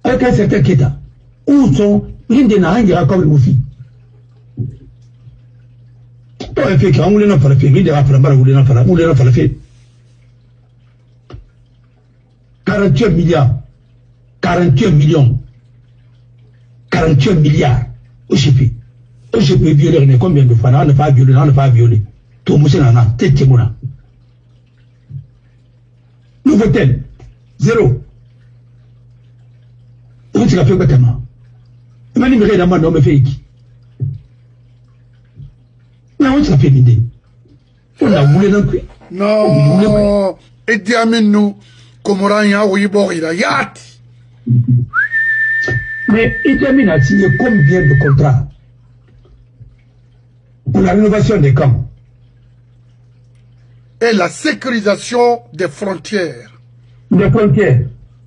Avec un certain Keta, où sont l'une des nains comme le Moufi. Toi, il fait qu'on voulait n'en faire, il a fait la voulait n'en faire, 48 milliards, 48 millions, 48 milliards, OGP. OGP violé, combien de fois, on n'a pas violé, tout le monde n'a pas violé, Nouveau-tel, 0. On s'est fait quoi? Mani me regarde moi, me fait qui? Mais on s'est fait l'idée. On a voulu non plus. Non. Et diamine nous, comme on a oui borira yat. Mais Idi Amin a signé combien de contrats pour la rénovation des camps et la sécurisation des frontières? Des frontières.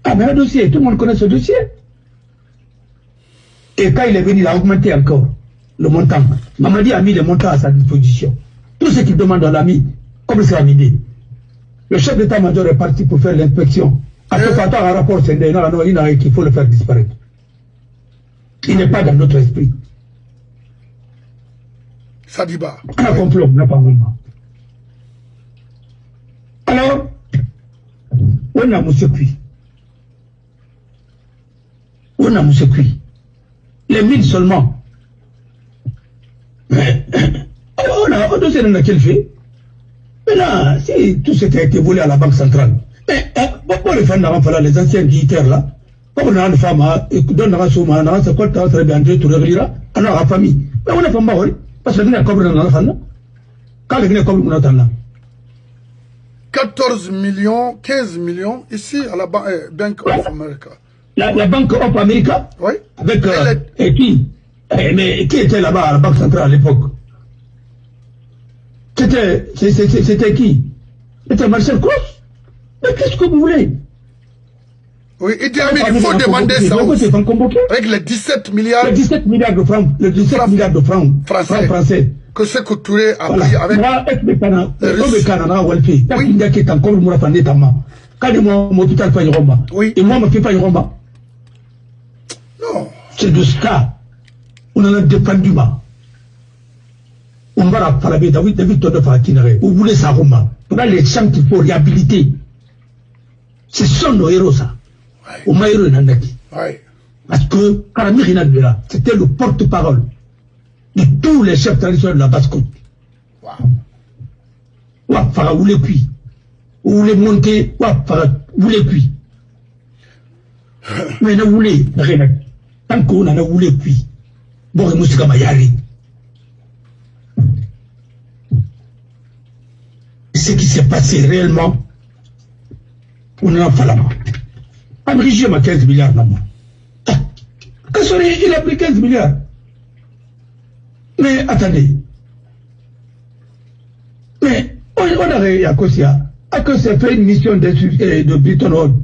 Ah mais un dossier, tout le monde connaît ce dossier. Et quand il est venu, il a augmenté encore le montant. Mamadi a mis le montant à sa disposition. Tout ce qu'il demande, on l'a mis, comme ça a mis. Le chef d'état-major est parti pour faire l'inspection. À tout temps, un rapport, c'est qu'il faut le faire disparaître. Il n'est pas dans notre esprit. Sadiba. On a compris, on n'a pas vraiment. Alors, on a monsieur Kui. On a monsieur Kui. Les mines seulement. Mais, on dossier dans lequel fait. Maintenant, si tout ce qui a été volé à la Banque centrale, mais pourquoi les femmes n'ont pas les anciens militaires là, comme on a une femme, et donne la somme, on a ce qu'on t'a très bien dit, tout le relira, on a la famille. Mais on a pas mal, parce que nous avons compris dans la famille. Quand les Guinéens comprennent, on attend là. 14 millions, 15 millions, ici à la Bank of America. La Banque of America? Oui. Avec, et qui? Mais qui était là-bas à la Banque centrale à l'époque? C'était qui? C'était Marcel Cross? Mais qu'est-ce que vous voulez? Oui, Idi Amin, il faut demander ça aussi. Avec les 17 milliards. Les 17 milliards de francs, les 17 milliards de francs français. Que ce que Touré a pris avec les Russes. Oui. Et moi, je ne fais pas une romba. Non. C'est de ce cas. On en a défendu. On va faire David de Fatinere. Vous voulez ça, Roma. On a les champs qu'il faut réhabiliter. Ce sont nos héros, ça. Au Maïro Nandaki. Parce que Karamir Inadbera, c'était le porte-parole de tous les chefs traditionnels de la basse-côte. Wafara, vous les cuits. Vous les montez, Wafara, vous les cuits. Mais ne voulez rien. Tant qu'on en a voulu cuits. Bon, et Moussika Mayari. Ce qui s'est passé réellement, on en a fallu. Américain a 15 milliards là-bas. Il a pris 15 milliards. Mais attendez. Mais on a réussi à cause ça fait une mission de Bretton Woods,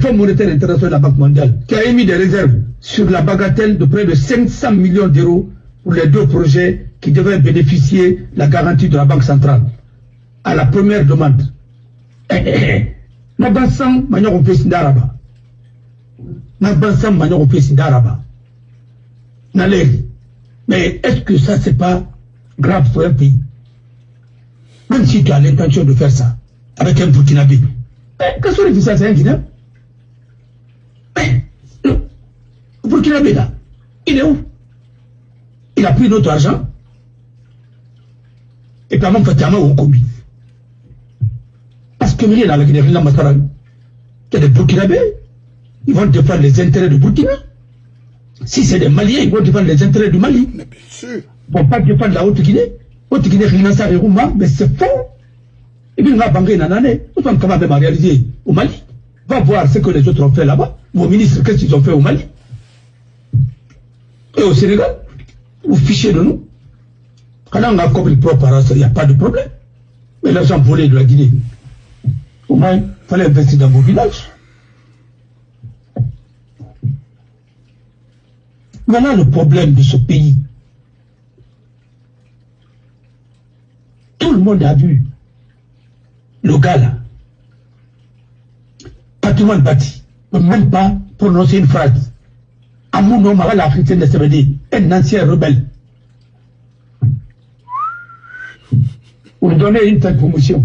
Fonds monétaire international de la Banque mondiale, qui a émis des réserves sur la bagatelle de près de 500 millions d'euros pour les 2 projets qui devaient bénéficier de la garantie de la Banque centrale. À la première demande. Nabansam Manyon Pessindaraba. Nabansam Manyon Pessindaraba. Mais est-ce que ça, c'est pas grave pour un pays? Même si tu as l'intention de faire ça avec un Burkinabé. Qu'est-ce que ça, c'est un Guinéen? Le Burkinabé, là, il est où? Il a pris notre argent. Et puis, au combi. Parce que, il y a des Burkinabés, ils vont défendre les intérêts de Burkina. Si c'est des Maliens, ils vont défendre les intérêts du Mali. Mais bien sûr. Ils ne vont pas défendre la Haute-Guinée. Haute-Guinée, mais c'est faux. Et puis, on va banquer une année. Nous sommes quand même à réaliser au Mali. Va voir ce que les autres ont fait là-bas. Vos ministres, qu'est-ce qu'ils ont fait au Mali? Et au Sénégal, vous fichez de nous. Quand on a compris propre, il n'y a pas de problème. Mais l'argent volé de la Guinée, au moins, il fallait investir dans vos villages. Voilà le problème de ce pays. Tout le monde a vu le gars là. Patrimoine bâti. Ne peut même pas prononcer une phrase. À mon nom, l'Africain de Sévédé, un ancien rebelle. Vous lui donnez une telle promotion.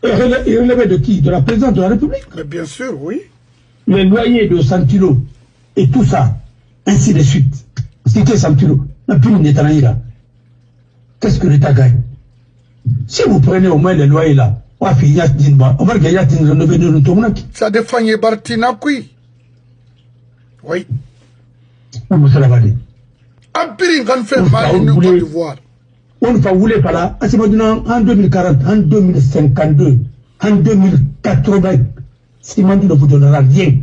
Il relevait de qui? De la présidente de la République? Mais bien sûr, oui. Le loyer de Santilo et tout ça, ainsi de suite. C'était Santilo. Qu'est-ce que l'État gagne? Si vous prenez au moins les loyers là, ça défend Bartinakui. Oui. Vous savez. Empire quand fait mal en Côte d'Ivoire. On va vouloir par là, en 2040, en 2052, en 2080, Simon ne vous donnera rien.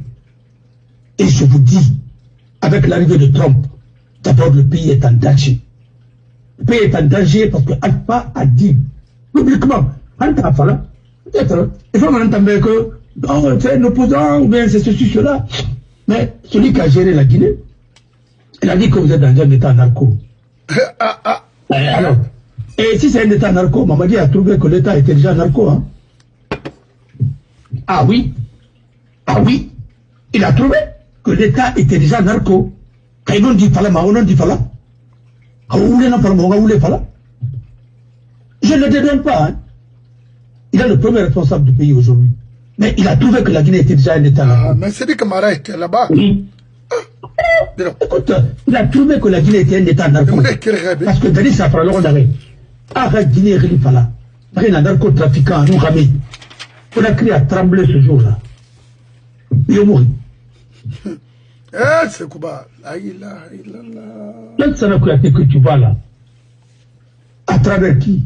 Et je vous dis, avec l'arrivée de Trump, d'abord le pays est en danger. Le pays est en danger parce que Alpha a dit publiquement, peut-être, il faut m'entendre que c'est un opposant ou bien c'est ceci, cela. Mais celui qui a géré la Guinée, il a dit que vous êtes dans un état narco. Alors, et si c'est un état narco, Mamadi a trouvé que l'état était déjà narco. Hein? Ah oui, il a trouvé que l'état était déjà narco. Quand ils ont dit fala, on dit fala. Je ne le dédonne pas. Hein? Il est le premier responsable du pays aujourd'hui. Mais il a trouvé que la Guinée était déjà un état narco. Mais c'est dit que Mara était là-bas. Oui. Écoute, il a trouvé que la Guinée était un état narco. Parce que Denis Safra, on avait. Arrête Guinée, il pas là. Il y a un narcotrafiquant, nous ramène. On a crié à trembler ce jour-là. Il est mort. Eh, c'est Kouba. Quel Sanakouyate que tu vois là? À travers qui?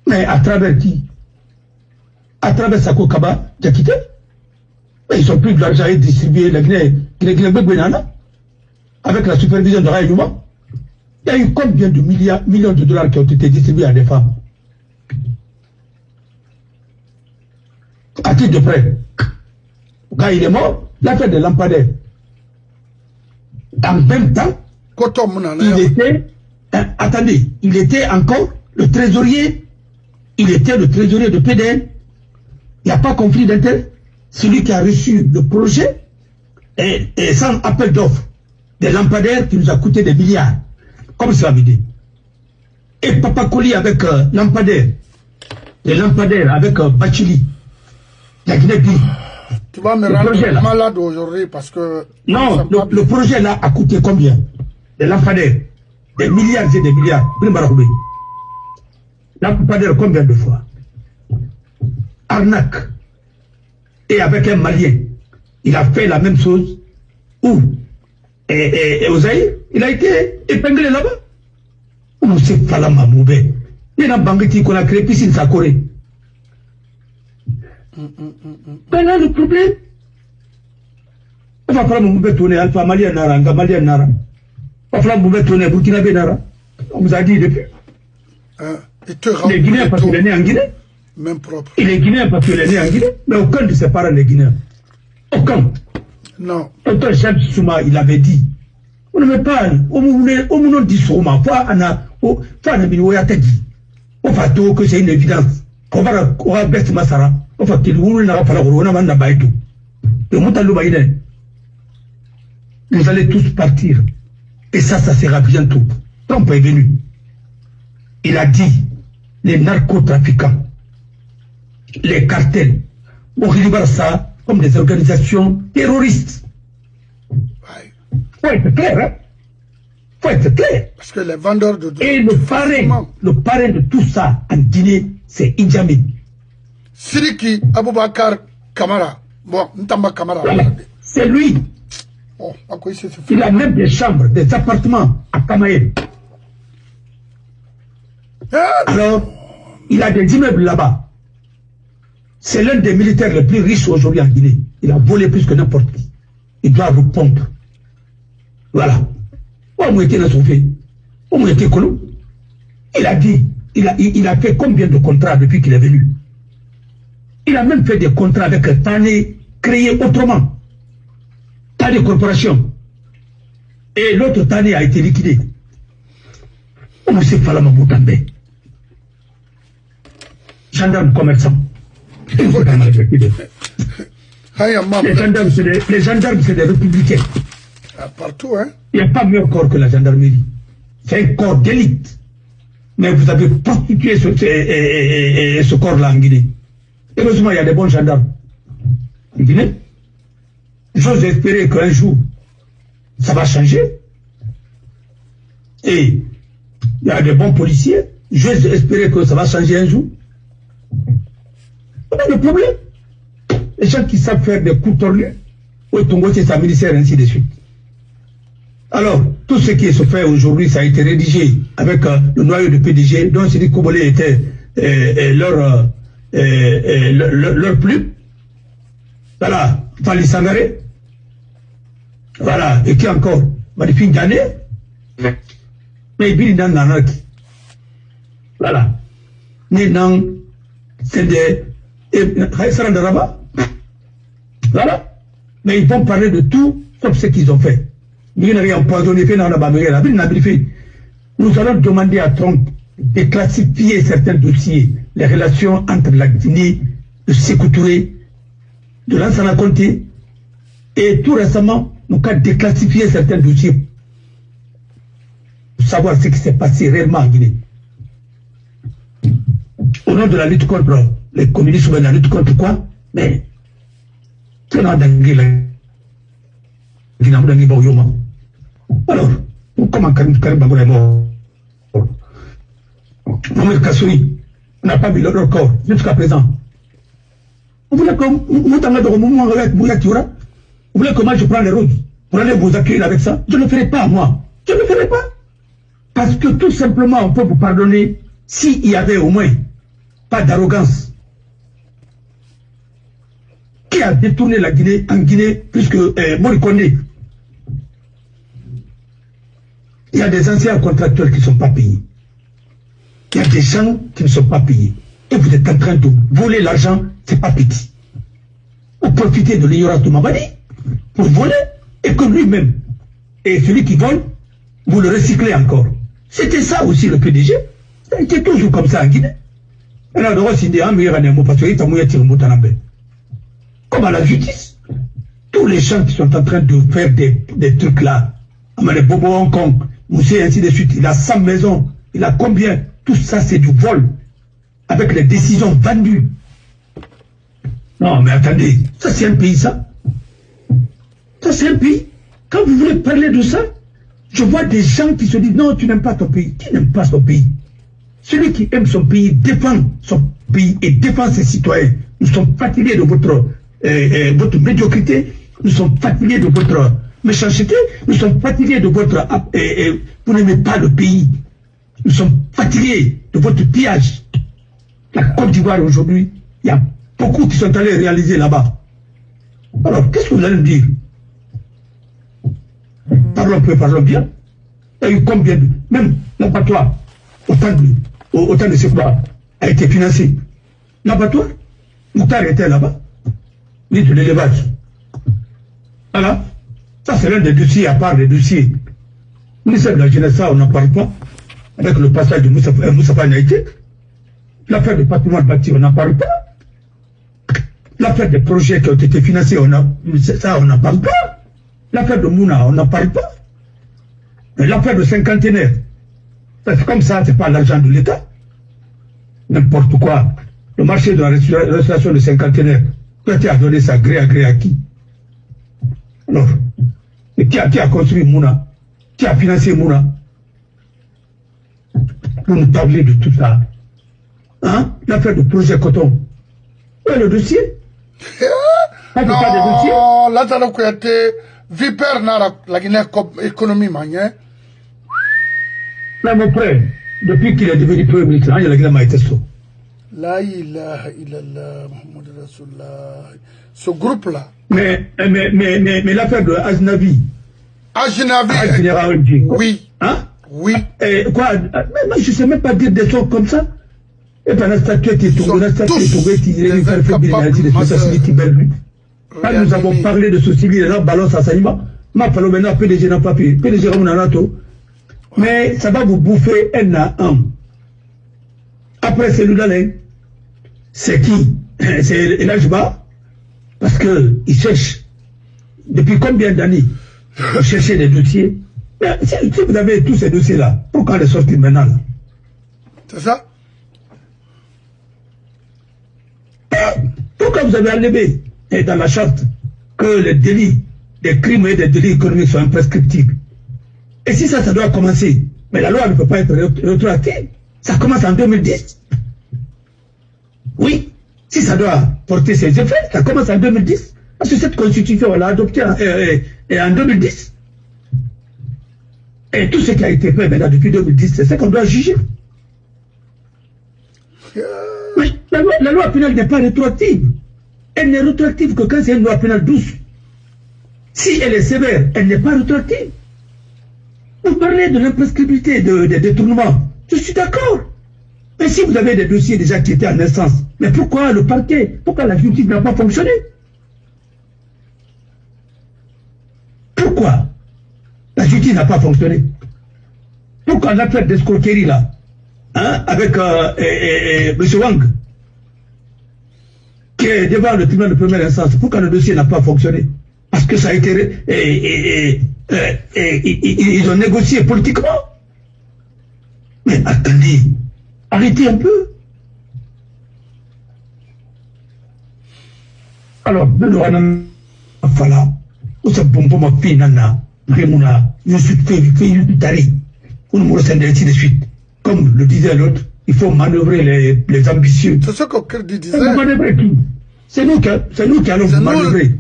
Mais à travers qui? À travers Sako Kaba, Jakite? Mais ils ont pris de l'argent et distribué la Guinée, avec la supervision de Rayouma. Il y a eu combien de millions de dollars qui ont été distribués à des femmes? À titre de prêt. Quand il est mort, l'affaire de Lampadaire. En même temps, il était, attendez, il était encore le trésorier. Il était le trésorier de PDN. Il n'y a pas conflit d'intérêt. Celui qui a reçu le projet et sans appel d'offres des lampadaires qui nous a coûté des milliards. Comme ça veut dire. Et Papa Koli avec lampadaire. Les lampadaires avec Bachili. La Guinée-Bissau. Tu vas me rendre malade aujourd'hui parce que... Non, le projet là a coûté combien? Des lampadaires. Des milliards et des milliards. Lampadaire combien de fois? Arnaque. Et avec un Malien, il a fait la même chose. Où? Et Ozaï, il a été épinglé là-bas. On sait pas la mamoubé. Il y a un banquet qu'on a créé piscine Sakoré. Ben là, le problème. Il va falloir mamoubé tourner Alpha Malien Nara, Anga Malien Nara. Il va falloir mamoubé tourner Burkinabé Nara. On vous a dit depuis. Les Guinéens parce qu'il est né en Guinée. Même propre. Il est Guinéen parce qu'il est né en Guinée, mais aucun de ses parents n'est Guinéen. Aucun. Non. Dr. Cheb Souma, il avait dit, on ne met pas, on ne dit Souma, on va que c'est une évidence. On va baisser Massara, on va qu'il roule n'a pas la roue, on va baïtou. Et vous allez tous partir. Et ça sera bientôt. Trump est venu. Il a dit, les narcotrafiquants, les cartels, on regarde ça comme des organisations terroristes. Faut être clair, hein? Faut être clair. Parce que les vendeurs de... Et le parrain de tout ça en Guinée, c'est Idjamé. Siriki Aboubakar Kamara. Bon, Ntamba Kamara. C'est lui. Oh, il a même des chambres, des appartements à Kamaïl. Alors, il a des immeubles là-bas. C'est l'un des militaires les plus riches aujourd'hui en Guinée. Il a volé plus que n'importe qui. Il doit répondre. Voilà. On a été dans son fait. On a été connu. Il a dit, il a fait combien de contrats depuis qu'il est venu? Il a même fait des contrats avec Tané créé autrement. Tané Corporation. Et l'autre Tané a été liquidé. On sait pas la Maboutambe. Gendarmes commerçants. Les gendarmes, c'est des républicains. Partout, hein? Il n'y a pas mieux corps que la gendarmerie. C'est un corps d'élite. Mais vous avez prostitué ce corps-là en Guinée. Heureusement, il y a des bons gendarmes en Guinée. J'ose espérer qu'un jour, ça va changer. Et il y a des bons policiers. J'ose espérer que ça va changer un jour. On a le problème. Les gens qui savent faire des coups tordus, au Tongo, c'est sa ministère, ainsi de suite. Alors, tout ce qui se fait aujourd'hui, ça a été rédigé avec le noyau de PDG, dont Sidi Koubolé était leur plume. Voilà, Fali Sangaré. Voilà, et qui encore? Magnifique Ghané. Mais il y a un voilà. Nénan, c'est des. de Rabat. Voilà. Mais ils vont parler de tout, sauf ce qu'ils ont fait. Nous allons demander à Trump de classifier certains dossiers, les relations entre la Guinée, le Sékou Touré, de Lansana Conté, et tout récemment, nous avons déclassifié certains dossiers pour savoir ce qui s'est passé réellement en Guinée. Au nom de la lutte contre les communistes, ou la lutte contre quoi? Mais, c'est dans alors, comment Karim Bagoura est mort? Mohamed Kassoui n'a pas mis leur corps jusqu'à présent. Vous voulez que moi je prends les routes pour aller vous accueillir avec ça? Je ne le ferai pas, moi. Je ne le ferai pas. Parce que tout simplement, on peut vous pardonner s'il y avait au moins pas d'arrogance. Qui a détourné la Guinée en Guinée, puisque Morikone, il y a des anciens contracteurs qui ne sont pas payés. Il y a des gens qui ne sont pas payés. Et vous êtes en train de voler l'argent, c'est pas petit. Vous profitez de l'ignorance de Mabadi pour voler, et que lui-même, et celui qui vole, vous le recyclez encore. C'était ça aussi le PDG. Ça a été toujours comme ça en Guinée. Comme à la justice. Tous les gens qui sont en train de faire des trucs là, les Bobo Hong Kong, Moussé, ainsi de suite, il a 100 maisons, il a combien? Tout ça c'est du vol, avec les décisions vendues. Non mais attendez, ça c'est un pays ça? Ça c'est un pays? Quand vous voulez parler de ça, je vois des gens qui se disent non, tu n'aimes pas ton pays. Qui n'aime pas son pays? Celui qui aime son pays défend son pays et défend ses citoyens. Nous sommes fatigués de votre médiocrité, nous sommes fatigués de votre méchanceté, nous sommes fatigués de votre... vous n'aimez pas le pays. Nous sommes fatigués de votre pillage. La Côte d'Ivoire aujourd'hui, il y a beaucoup qui sont allés réaliser là-bas. Alors, qu'est-ce que vous allez dire? Parlons peu, parlons bien. Il y a eu combien de... Même l'abattoir, autant de Sékou a été financé. L'abattoir, Moutar était là-bas. Ni de l'élevage. Voilà. Ça, c'est l'un des dossiers à part des dossiers. Le ministère de la Jeunesse, ça, on n'en parle pas. Avec le passage de Moustapha Naïté. L'affaire du patrimoine bâti, on n'en parle pas. L'affaire des projets qui ont été financés, ça, on n'en parle pas. L'affaire de Mouna, on n'en parle pas. L'affaire de cinquantenaire, c'est comme ça, c'est pas l'argent de l'État. N'importe quoi. Le marché de la restauration de cinquantenaire, qui a donné ça gré à qui? Alors, qui a construit Mouna? Qui a financé Mouna? Pour nous parler de tout ça. Hein? L'affaire du projet coton. Où est le dossier? Non, là, t'as le côté vipère dans la Guinée économie, manière. Mais mon frère, depuis qu'il est devenu premier ministre, il y a la Guinée Maïtesso. La ilaha illallah, Muhammad Rasulullah. Ce groupe-là. Mais l'affaire de Aznavi. Aznavi. Oui. Hein? Oui. Quoi? Mais je ne sais même pas dire des choses comme ça. Et pendant la statue est tombée, nous avons parlé de ce civil, là, balance à Sanima. Ma fallo maintenant, PDG n'a pas pu. PDG Ramounanato. Mais ça va vous bouffer un à un. Après celui-là, c'est qui? C'est Elajba. Parce qu'il cherche, depuis combien d'années, vous cherchez des dossiers. Mais si vous avez tous ces dossiers-là, pourquoi les sortir maintenant là? C'est ça? Pourquoi vous avez enlevé dans la charte que les délits, des crimes et des délits économiques sont imprescriptibles? Et si ça doit commencer, mais la loi ne peut pas être rétroactive. Ça commence en 2010. Oui, si ça doit porter ses effets, ça commence en 2010. Parce que cette constitution, on l'a adoptée en 2010. Et tout ce qui a été fait maintenant depuis 2010, c'est ça qu'on doit juger. Oui, la loi pénale n'est pas rétroactive. Elle n'est rétroactive que quand c'est une loi pénale douce. Si elle est sévère, elle n'est pas rétroactive. Vous parlez de l'imprescriptibilité des détournements. Je suis d'accord. Mais si vous avez des dossiers déjà qui étaient en instance, mais pourquoi le parquet, pourquoi la justice n'a pas fonctionné? Pourquoi la n'a pas fonctionné? Pourquoi l'affaire d'escroquerie là, hein, avec M. Wang, qui est devant le tribunal de première instance, pourquoi le dossier n'a pas fonctionné? Parce que ça a été... ils ont négocié politiquement. Mais attendez, arrêtez un peu. Alors, voilà, c'est bon pour ma fille, Nana, Rémouna, je suis tari. On me ressemble ainsi de suite. Comme le disait l'autre, il faut manœuvrer les ambitieux. C'est ce que disait. C'est nous qui allons vous manœuvrer.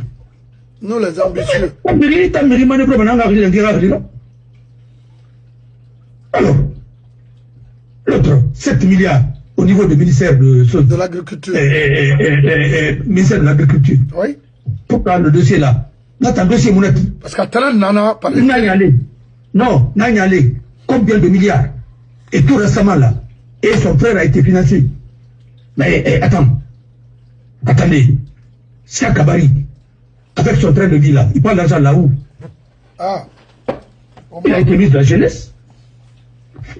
Nous les ambitieux. Alors, l'autre, 7 milliards au niveau du ministère de l'Agriculture. Ministère de l'Agriculture. Oui. Pourquoi le dossier là? Notre dossier Mounati. Parce qu'à Talan Nana, non, Nanyale, combien de milliards? Et tout récemment là. Et son frère a été financé. Mais attendez. Siakabari, avec son train de vie là, il prend l'argent là où? Ah. Il a été ministre de la Jeunesse.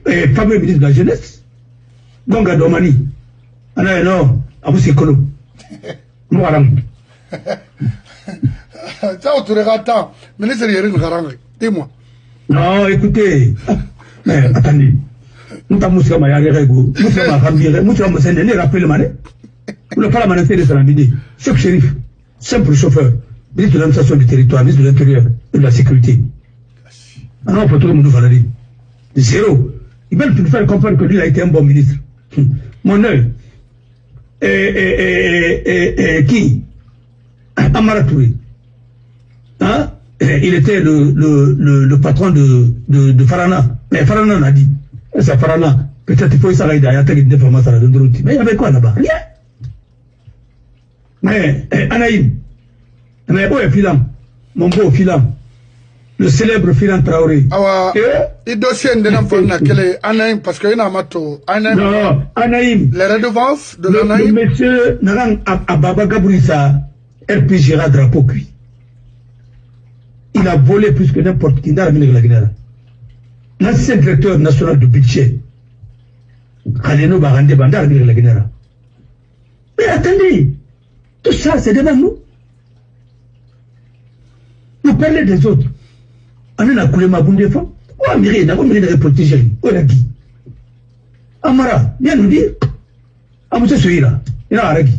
Et fameux ministre de la Jeunesse. Gonga Domani. Non, à vous c'est colo. Mouaram. Ça, on te regarde tant. Ministre Yerin Garang, dis-moi. Non, écoutez. Mais attendez. Nous avons Moussa Mayarego. Moussa Mahambire. Moussa Moussendene, rappelle-moi. Vous ne parlez pas de Salandini. Chef shérif, simple chauffeur, ministre de l'administration du territoire, ministre de l'Intérieur et de la sécurité. Ah non, on peut tout le monde nous dire. Zéro. Ils veulent nous faire comprendre que lui a été un bon ministre. Mon œil. Qui? Amara Touré. Hein? Il était le patron de Farana. Mais Farana l'a dit. C'est Farana. Peut-être qu'il faut s'arrêter derrière une information à la donne. Mais il y avait quoi là-bas? Rien. Mais Anaïm, mais où est Filam? Mon beau Filam, le célèbre Filam Traoré. Ah ouais. Il dossier de l'enfant quel Anaïm parce qu'il y a un mato. Non, Anaïm. Les redevances de l'Anaïm. Le monsieur Narang Ababa Gabrissa, RPG drapeau cuit. il a volé plus que n'importe qui dans la Guinée. L'ancien directeur national de budget, Khaleno Barande Bandar de la Guinée. Mais attendez, tout ça c'est devant nous. Vous parlez des autres. On a coulé ma boule de femme. On a miré de protéger. On a dit. Amara, viens nous dire. Amousse Souira, il a arrêté.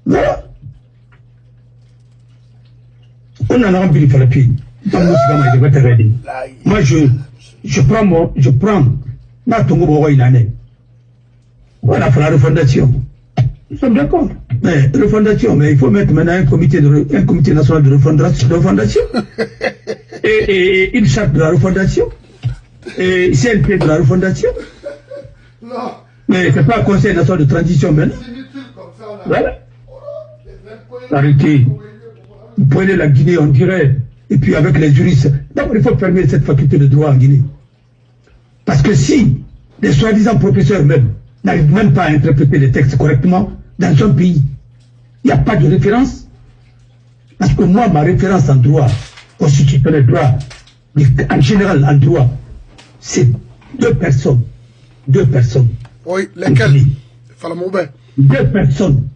Voilà. On a rempli le papier. Moi, je prends ma tongo une année. Voilà, pour la refondation. Nous sommes d'accord. Mais refondation, mais il faut mettre maintenant un comité national de refondation. Et une charte de la refondation. Et CNP de la refondation. Non. Mais c'est pas un conseil national de transition maintenant. Voilà. Arrêtez. Vous prenez la Guinée, on dirait, et puis avec les juristes. D'abord, il faut permettre cette faculté de droit en Guinée. Parce que si les soi-disant professeurs même n'arrivent même pas à interpréter les textes correctement, dans un pays, il n'y a pas de référence. Parce que moi, ma référence en droit, constitutionnel droit, en général en droit, c'est deux personnes. Oui, lesquelles? Deux personnes.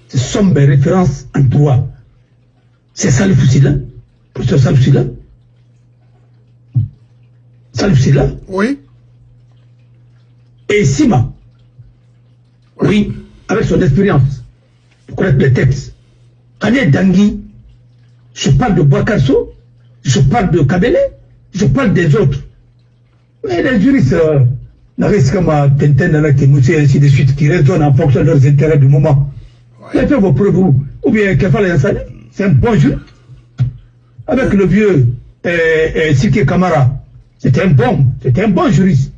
Ce sont mes références en droit. C'est Salif Silla, professeur Salif Silla. Salif Silla. Oui. Et Sima. Oui, avec son expérience, pour connaître les textes. Kane Dangui, je parle de Boakarso, je parle de Kabele, je parle des autres. Mais les juristes, n'arrêtent comme Tenten, et ainsi de suite, qui raisonnent en fonction de leurs intérêts du moment. Vous avez fait vos preuves, ou bien Kefal Yansane, c'est un bon juriste. Avec le vieux Siki Kamara, c'était un bon juriste.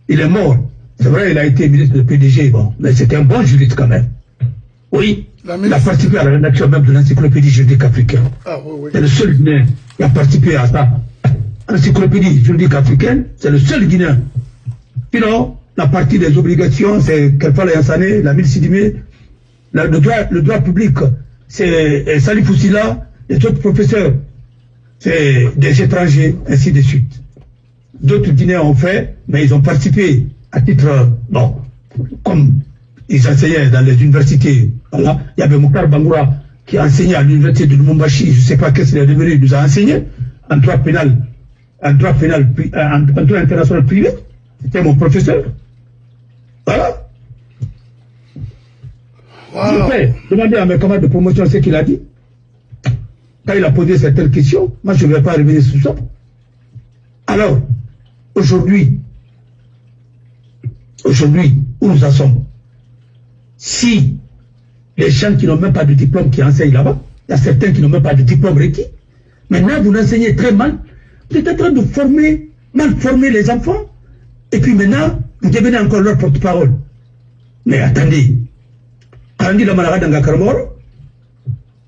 Il est mort. C'est vrai, il a été ministre de PDG, bon, mais c'était un bon juriste quand même. Oui, il a participé à la rédaction même de l'encyclopédie juridique africaine. Ah, oui. C'est le seul Guinéen qui a participé à ça. L'encyclopédie juridique africaine, c'est le seul Guinéen. Sinon, la partie des obligations, c'est Kelfala Yansane, la Sidimé, le droit public, c'est Salif Silla, les autres professeurs, c'est des étrangers, ainsi de suite. D'autres Guinéens ont fait, mais ils ont participé à titre, bon, comme ils enseignaient dans les universités. Voilà. Il y avait Moukar Bangoura qui enseignait à l'université de Lumumbashi, je ne sais pas qu'est-ce qu'il est devenu, il nous a enseigné en droit pénal, en droit international privé. C'était mon professeur. Voilà. Je peux demander à mes camarades de promotion ce qu'il a dit. Quand il a posé certaines questions, moi je ne vais pas revenir sur ça. Alors, aujourd'hui, où nous en sommes? Si les gens qui n'ont même pas de diplôme qui enseignent là-bas, il y a certains qui n'ont même pas de diplôme requis, maintenant vous enseignez très mal, vous êtes en train de mal former les enfants, et puis maintenant, vous devenez encore leur porte-parole. Mais attendez, quand on dit la maladie dans Karamoro,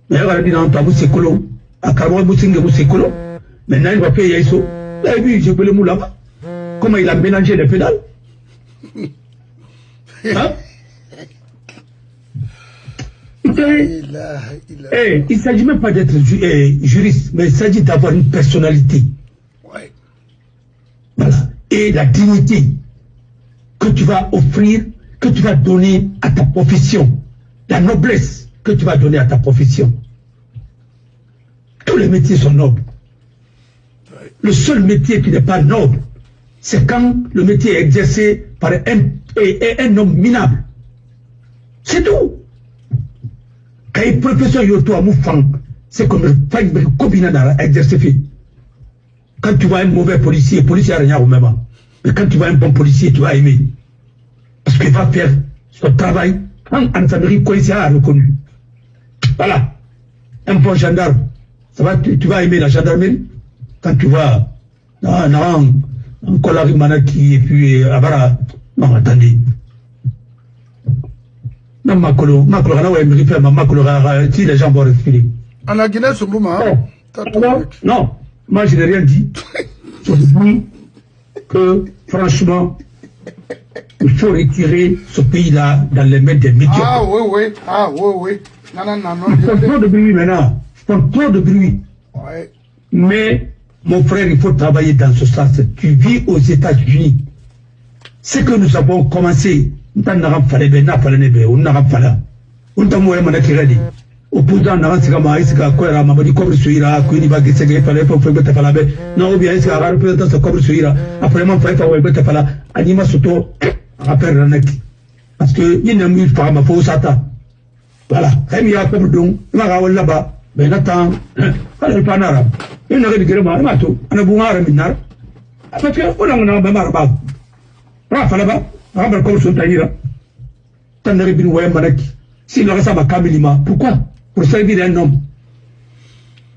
mais on a dit dans Tabou Sekolo, à Karamoro Boussingé Sekolo, maintenant il va payer Yaïso. Là, vu, j'ai fait le mou là-bas. Comment il a mélangé les pédales? Hein? Il ne s'agit même pas d'être juriste, mais il s'agit d'avoir une personnalité. Ouais. Voilà. Et la dignité que tu vas offrir, que tu vas donner à ta profession. La noblesse que tu vas donner à ta profession. Tous les métiers sont nobles. Le seul métier qui n'est pas noble, c'est quand le métier est exercé par un homme minable. C'est tout. Quand il professeur Yoto Amoufang, c'est comme le Kobina a exercé. Quand tu vois un mauvais policier n'a rien au même. Mais quand tu vois un bon policier, tu vas aimer. Parce qu'il va faire son travail quand Anne-Samiri Koïsia a reconnu. Voilà. Un bon gendarme, ça va, tu vas aimer la gendarmerie. Quand tu vois un Kolari Manaki et puis Abara, non, attendez. Non, Makolo, si les gens vont respirer. En a Guinée, ce moment. Non, moi je n'ai rien dit. Je dis que, franchement, il faut retirer ce pays-là dans les mains des médias. Ah oui. Non. Il faut de bruit maintenant. font trop de bruit. Ouais. Mais, mon frère, il faut travailler dans ce sens. Tu vis aux États-Unis. Ce que nous avons commencé, opposant na sika ma isika ko era mamadi ko suira ko ni ba gise ge fale fo fo beta fala be na obi isika ga representa sa ko suira après man fa fa beta fala anima soto après ranaki parce que ni na mi fa ma fo sata voilà comme ya ko dum ma ga wala ba be na tan fala fa nara ni na ga digere ma to ana bu ngara min nar parce que on na ba ba ra fala ba ba ko so tayira tan na bin way manaki si le reste ma kamilima pourquoi pour servir un homme.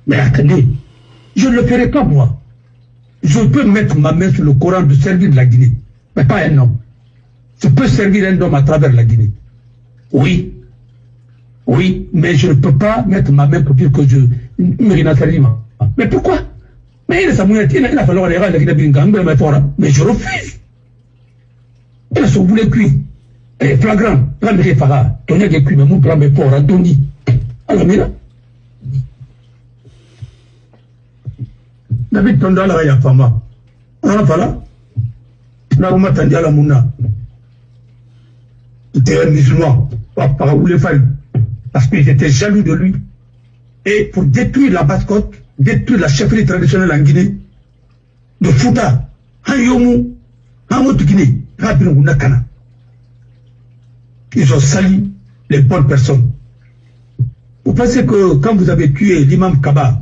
Mais attendez, je ne le ferai pas moi. Je peux mettre ma main sur le Coran de servir la Guinée, mais pas un homme. Je peux servir un homme à travers la Guinée. Oui, oui, mais je ne peux pas mettre ma main pour dire que je mais pourquoi? Mais il a fallu aller à la Guinée, mais je refuse. Il a son boulet cuit. Et flagrant, prendre les faras, donner des cuits, mais mon plan est fort, Anthony. Alors, mira. David Tonda la ya fama. On voilà. Là on m'attendait à la mouna. Il était un musulman, par où les femmes, parce qu'ils étaient jaloux de lui. Et pour détruire la Basse-Côte, détruire la chefferie traditionnelle en Guinée, de Fouta, Hayomu, Hamotu Guinée, Rabin Nakana. Ils ont sali les bonnes personnes. Vous pensez que quand vous avez tué l'imam Kaba,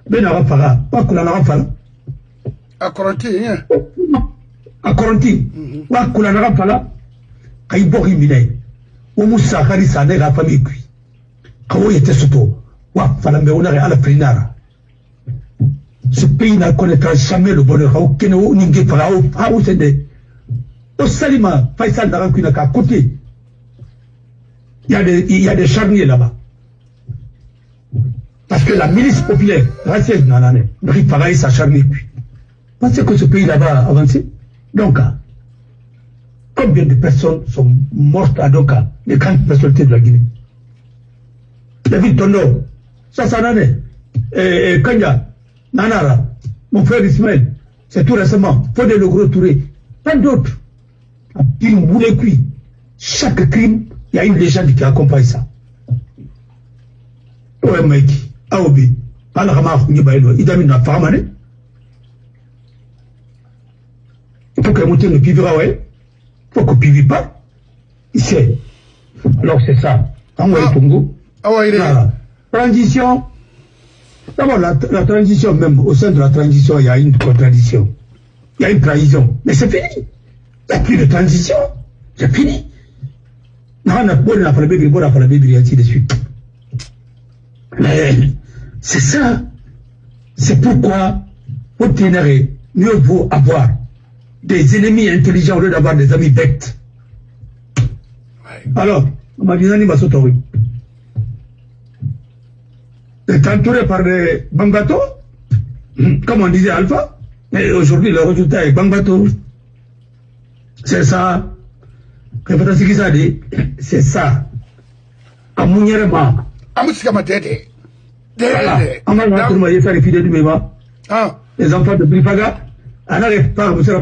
Ben Arafara, pas qu'on en Arafara. À Coranti, hein? À Coranti. Pas qu'on en Arafara. Kaibori Mine. Oumoussa Harissa, la famille Kui. Kawo était soto. Wa, Falambe, on a à la Prinara. Ce pays ne connaîtra jamais le bonheur. Keno, Ninge, Farao, Farao, c'est des. Au Salima, Faisal Darankunaka, à côté. Il y a des charniers là-bas. Parce que la milice populaire, Raciel Nanane, Rifaraï sa charnier. Pensez que ce pays là-bas a avancé. Donc, combien de personnes sont mortes à Doka, les grandes personnalités de la Guinée? David Tondo, Sassanane, Kanya, Nanara, mon frère Ismaël, c'est tout récemment, Fodé le Gros Touré, tant d'autres. Ils ont boulé cuit. Chaque crime, il y a une légende qui accompagne ça. Ouais, mec, Aobi, Alrama, Idamina Faramane. Il faut que monter ne vivra, ouais. Il faut qu'on ne vive pas. Ici. Alors c'est ça. En Congo. Transition. D'abord, la transition, même au sein de la transition, il y a une contradiction. Il y a une trahison. Mais c'est fini. Il n'y a plus de transition. C'est fini. Ainsi de suite. Mais c'est ça. C'est pourquoi, pour ténérer, mieux vaut avoir des ennemis intelligents au lieu d'avoir des amis bêtes. Alors, on m'a dit, oui. D'être entouré par des Bambato, comme on disait Alpha, et aujourd'hui le résultat est Bambato. C'est ça. C'est ça. Amounierema. Amoussama Dede. Les enfants de Brifaga, on n'arrive pas à vous faire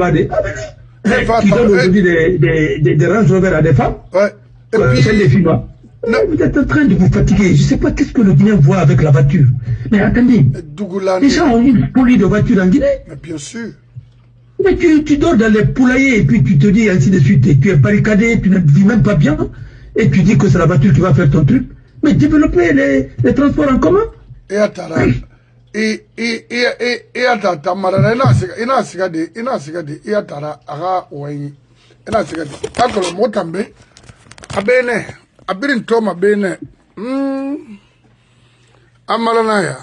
qui donnent aujourd'hui des rangs ouverts à des femmes. Ouais. Celles des filles. Vous êtes en train de vous fatiguer. Je ne sais pas qu'est-ce que le Guinéen voit avec la voiture. Mais attendez, les gens ont une folie de voiture en Guinée. Mais bien sûr. Mais tu dors dans les poulaillers et puis tu te dis ainsi de suite. Et tu es barricadé, tu ne vis même pas bien. Et tu dis que c'est la voiture qui va faire ton truc. Mais développer les transports en commun. Et attara. Et attara. Marana, ina sigade. Et attara. Ara ouayi. Ina sigade. Akolo motambe. Abene. Abirin toma bene. Amalanaya.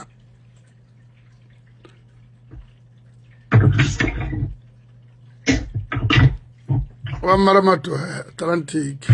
Wa maramato Atlantic.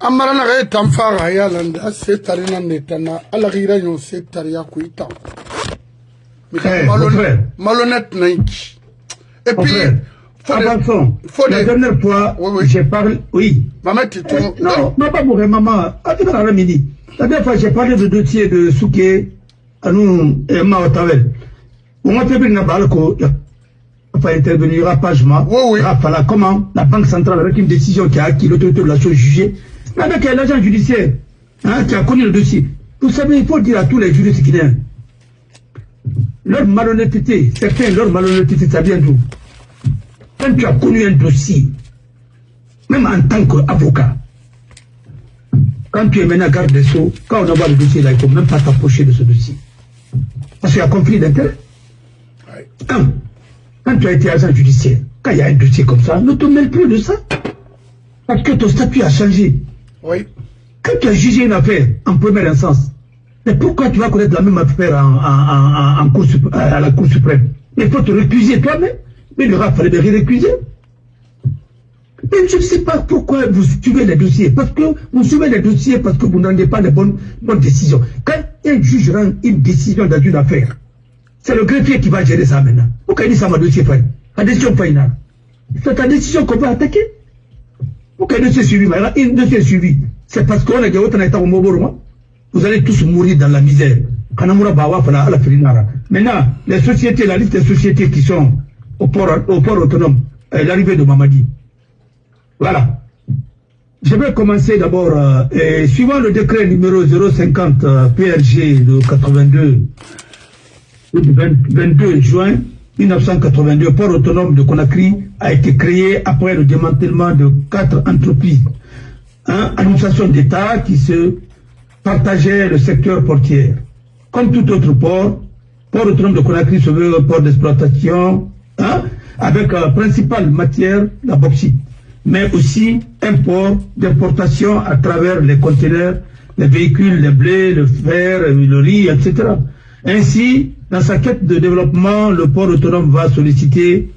amara na ga tamfara ya landa se tarina netana alagira yon se taria kuita malhonnête naïki et puis avançons. La dernière fois, j'ai parlé. Oui. Maman, non, pas pour maman. La dernière fois, j'ai parlé de dossier de Souké, à nous, et Maotavel. On m'a fait une balle il va intervenir rapidement. Oui. Comment la Banque centrale, avec une décision qui a acquis l'autorité de la chose jugée, avec l'agent judiciaire qui a connu le dossier. Vous savez, il faut dire à tous les juristes guinéens, leur malhonnêteté, certains, leur malhonnêteté, ça vient d'où? Quand tu as connu un dossier, même en tant qu'avocat, quand tu es maintenant garde des Sceaux, quand on envoie le dossier là, il ne faut même pas t'approcher de ce dossier. Parce qu'il y a conflit d'intérêt. Quand tu as été agent judiciaire, quand il y a un dossier comme ça, ne te mêle plus de ça. Parce que ton statut a changé. Oui. Quand tu as jugé une affaire en première instance, mais pourquoi tu vas connaître la même affaire à la Cour suprême? Mais il faut te récuser toi-même. Mais il aura fallu de récuser. Mais je ne sais pas pourquoi vous suivez les dossiers. Parce que vous suivez les dossiers parce que vous n'avez pas les bonnes décisions. Quand un juge rend une décision dans une affaire, c'est le greffier qui va gérer ça maintenant. Pourquoi il dit ça ma dossier faille? La décision finale. C'est ta décision qu'on va attaquer. Pourquoi il dossier suivi? Il dossier suivi. C'est parce qu'on a dit autant d'état au Moboroma. Vous allez tous mourir dans la misère. Maintenant, les sociétés, la liste des sociétés qui sont au port autonome, l'arrivée de Mamadi. Voilà. Je vais commencer d'abord, suivant le décret numéro 050 PRG de 82, du 22 juin 1982, port autonome de Conakry a été créé après le démantèlement de 4 entreprises. Administration d'État qui se partageait le secteur portier. Comme tout autre port autonome de Conakry se veut un port d'exploitation, avec principale matière la bauxite, mais aussi un port d'importation à travers les conteneurs, les véhicules, les blés, le fer, le riz, etc. Ainsi, dans sa quête de développement, le port autonome va solliciter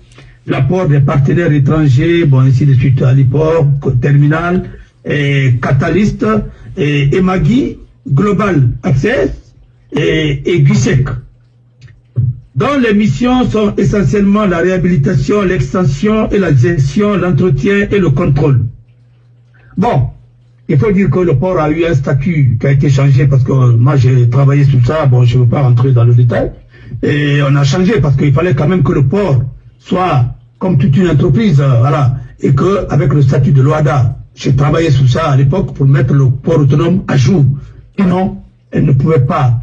l'apport des partenaires étrangers, bon, ainsi de suite, Aliport, Terminal, et Catalyst, et Emagi, Global Access, et Guisec, dont les missions sont essentiellement la réhabilitation, l'extension et la gestion, l'entretien et le contrôle. Bon, il faut dire que le port a eu un statut qui a été changé parce que moi j'ai travaillé sur ça, bon je ne veux pas rentrer dans le détail, et on a changé parce qu'il fallait quand même que le port soit comme toute une entreprise, voilà, et qu'avec le statut de l'OADA, j'ai travaillé sur ça à l'époque pour mettre le port autonome à jour. Sinon, elle ne pouvait pas,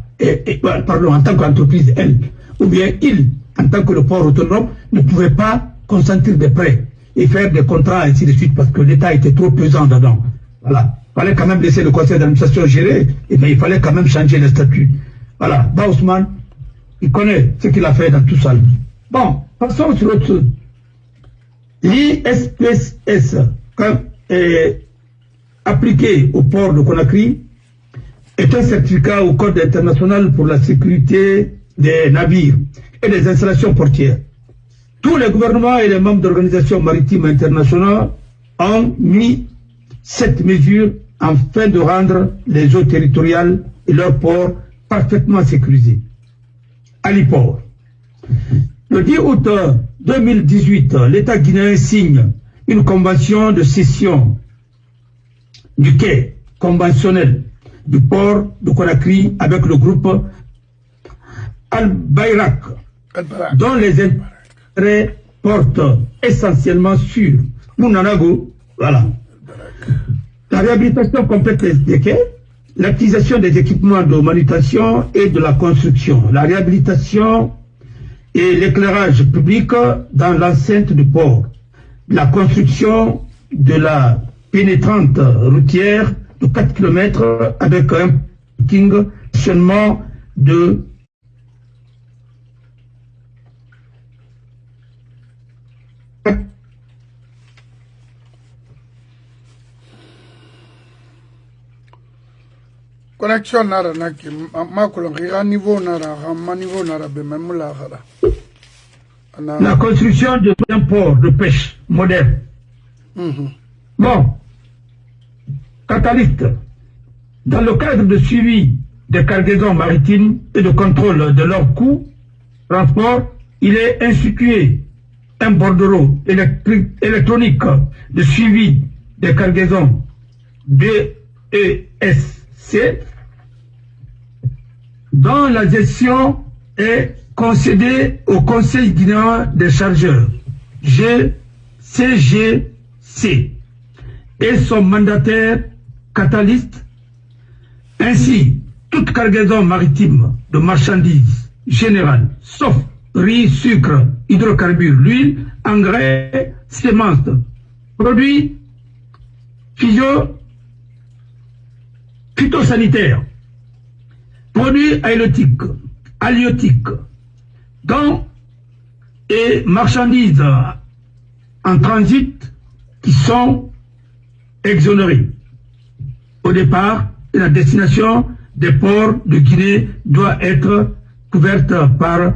pardon, en tant qu'entreprise, elle, ou bien il, en tant que le port autonome, ne pouvait pas consentir des prêts et faire des contrats, ainsi de suite, parce que l'État était trop pesant dedans. Voilà. Il fallait quand même laisser le conseil d'administration gérer, et bien il fallait quand même changer le statut. Voilà. Bausman, il connaît ce qu'il a fait dans tout ça. Bon, passons sur l'autre chose. L'ISPS, quand appliqué au port de Conakry, est un certificat au Code international pour la sécurité des navires et des installations portières. Tous les gouvernements et les membres d'organisations maritimes internationales ont mis cette mesure afin de rendre les eaux territoriales et leurs ports parfaitement sécurisés. Aliport. Le 10 août 2018, l'État guinéen signe une convention de cession du quai conventionnel du port de Conakry avec le groupe Al-Bayrak, dont les intérêts portent essentiellement sur Mounanago, voilà. La réhabilitation complète des quais, l'acquisition des équipements de manutention et de la construction, la réhabilitation et l'éclairage public dans l'enceinte du port, la construction de la pénétrante routière de 4 km avec un parking seulement de connexion nara naki makulon gira niveau nara ma niveau nara be même la gara. La construction d'un port de pêche moderne. Bon, Catalyst, dans le cadre de suivi des cargaisons maritimes et de contrôle de leurs coûts, transport, il est institué un bordereau électronique de suivi des cargaisons BESC, dont la gestion est concédée au Conseil guinéen des chargeurs, CGC, et son mandataire Catalyst. Ainsi, toute cargaison maritime de marchandises générales, sauf riz, sucre, hydrocarbures, l'huile, engrais, semences, produits phytosanitaires, produits halieutiques, dents et marchandises en transit qui sont exonérés. Au départ, la destination des ports de Guinée doit être couverte par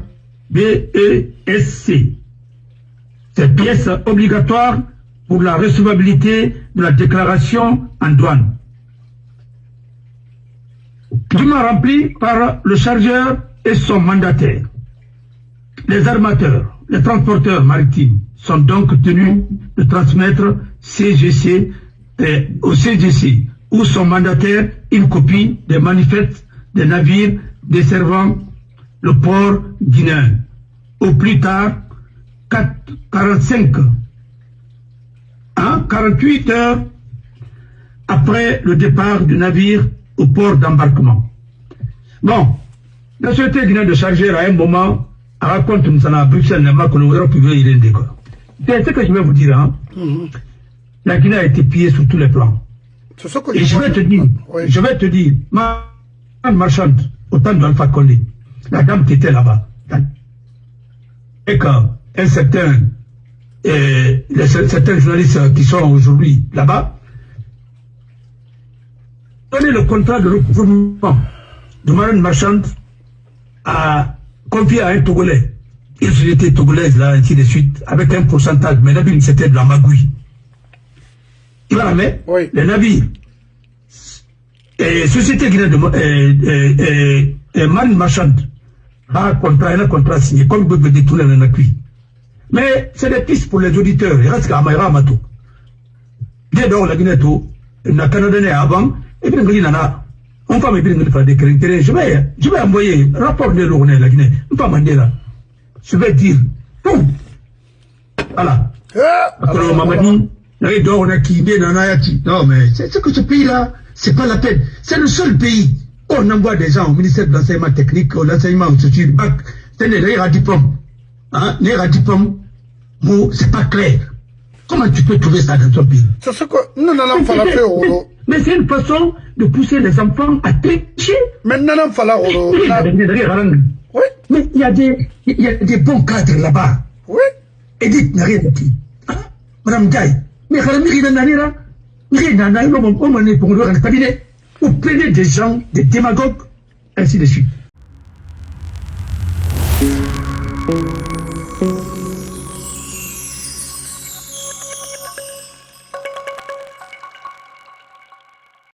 BESC. Cette pièce obligatoire pour la recevabilité de la déclaration en douane. Dûment rempli par le chargeur et son mandataire. Les armateurs, les transporteurs maritimes sont donc tenus de transmettre au CGC ou son mandataire une copie des manifestes des navires desservant le port guinéen. Au plus tard, 48 heures après le départ du navire au port d'embarquement. Bon, la société guinéenne de chargeurs à un moment raconte à Bruxelles que l'Europe veut y rendre. C'est ce que je vais vous dire. Hein? La Guinée a été pillée sur tous les plans. Et je vais te dire, ma marchande, au temps d'Alpha Condé, la dame qui était là-bas, et qu'un certain, certains journalistes qui sont aujourd'hui là-bas, donné le contrat de recouvrement de marine marchande à confié à un Togolais, une société togolaise, là, ainsi de suite, avec un pourcentage, mais d'habitude, c'était de la magouille. Il va la mettre, les navires, et société guinéenne de marine marchande, un contrat signé, comme vous pouvez détourner un appui. Mais c'est des pistes pour les auditeurs, il reste qu'à Maïra Mato. Bien donc, la Guinée, la Canada avant, et puis on va me faire des critères. Je vais envoyer un rapport de l'ONU, la Guinée. On va demander là. Je vais dire tout. Voilà. Après, on m'a dit, non, mais c'est que ce pays-là, c'est pas la peine. C'est le seul pays où on envoie des gens au ministère de l'enseignement technique, au l'enseignement au statut du bac. C'est les diplômes. Hein, les diplômes, c'est pas clair. Comment tu peux trouver ça dans ton pays? C'est ce que nous n'allons pas la faire. Mais c'est une façon de pousser les enfants à tricher. Mais nous n'allons pas la Oui. Mais il y a des bons cadres là-bas. Oui. Edith n'a rien dit. Madame Gaï. Mais vous prenez des gens, des démagogues, ainsi de suite.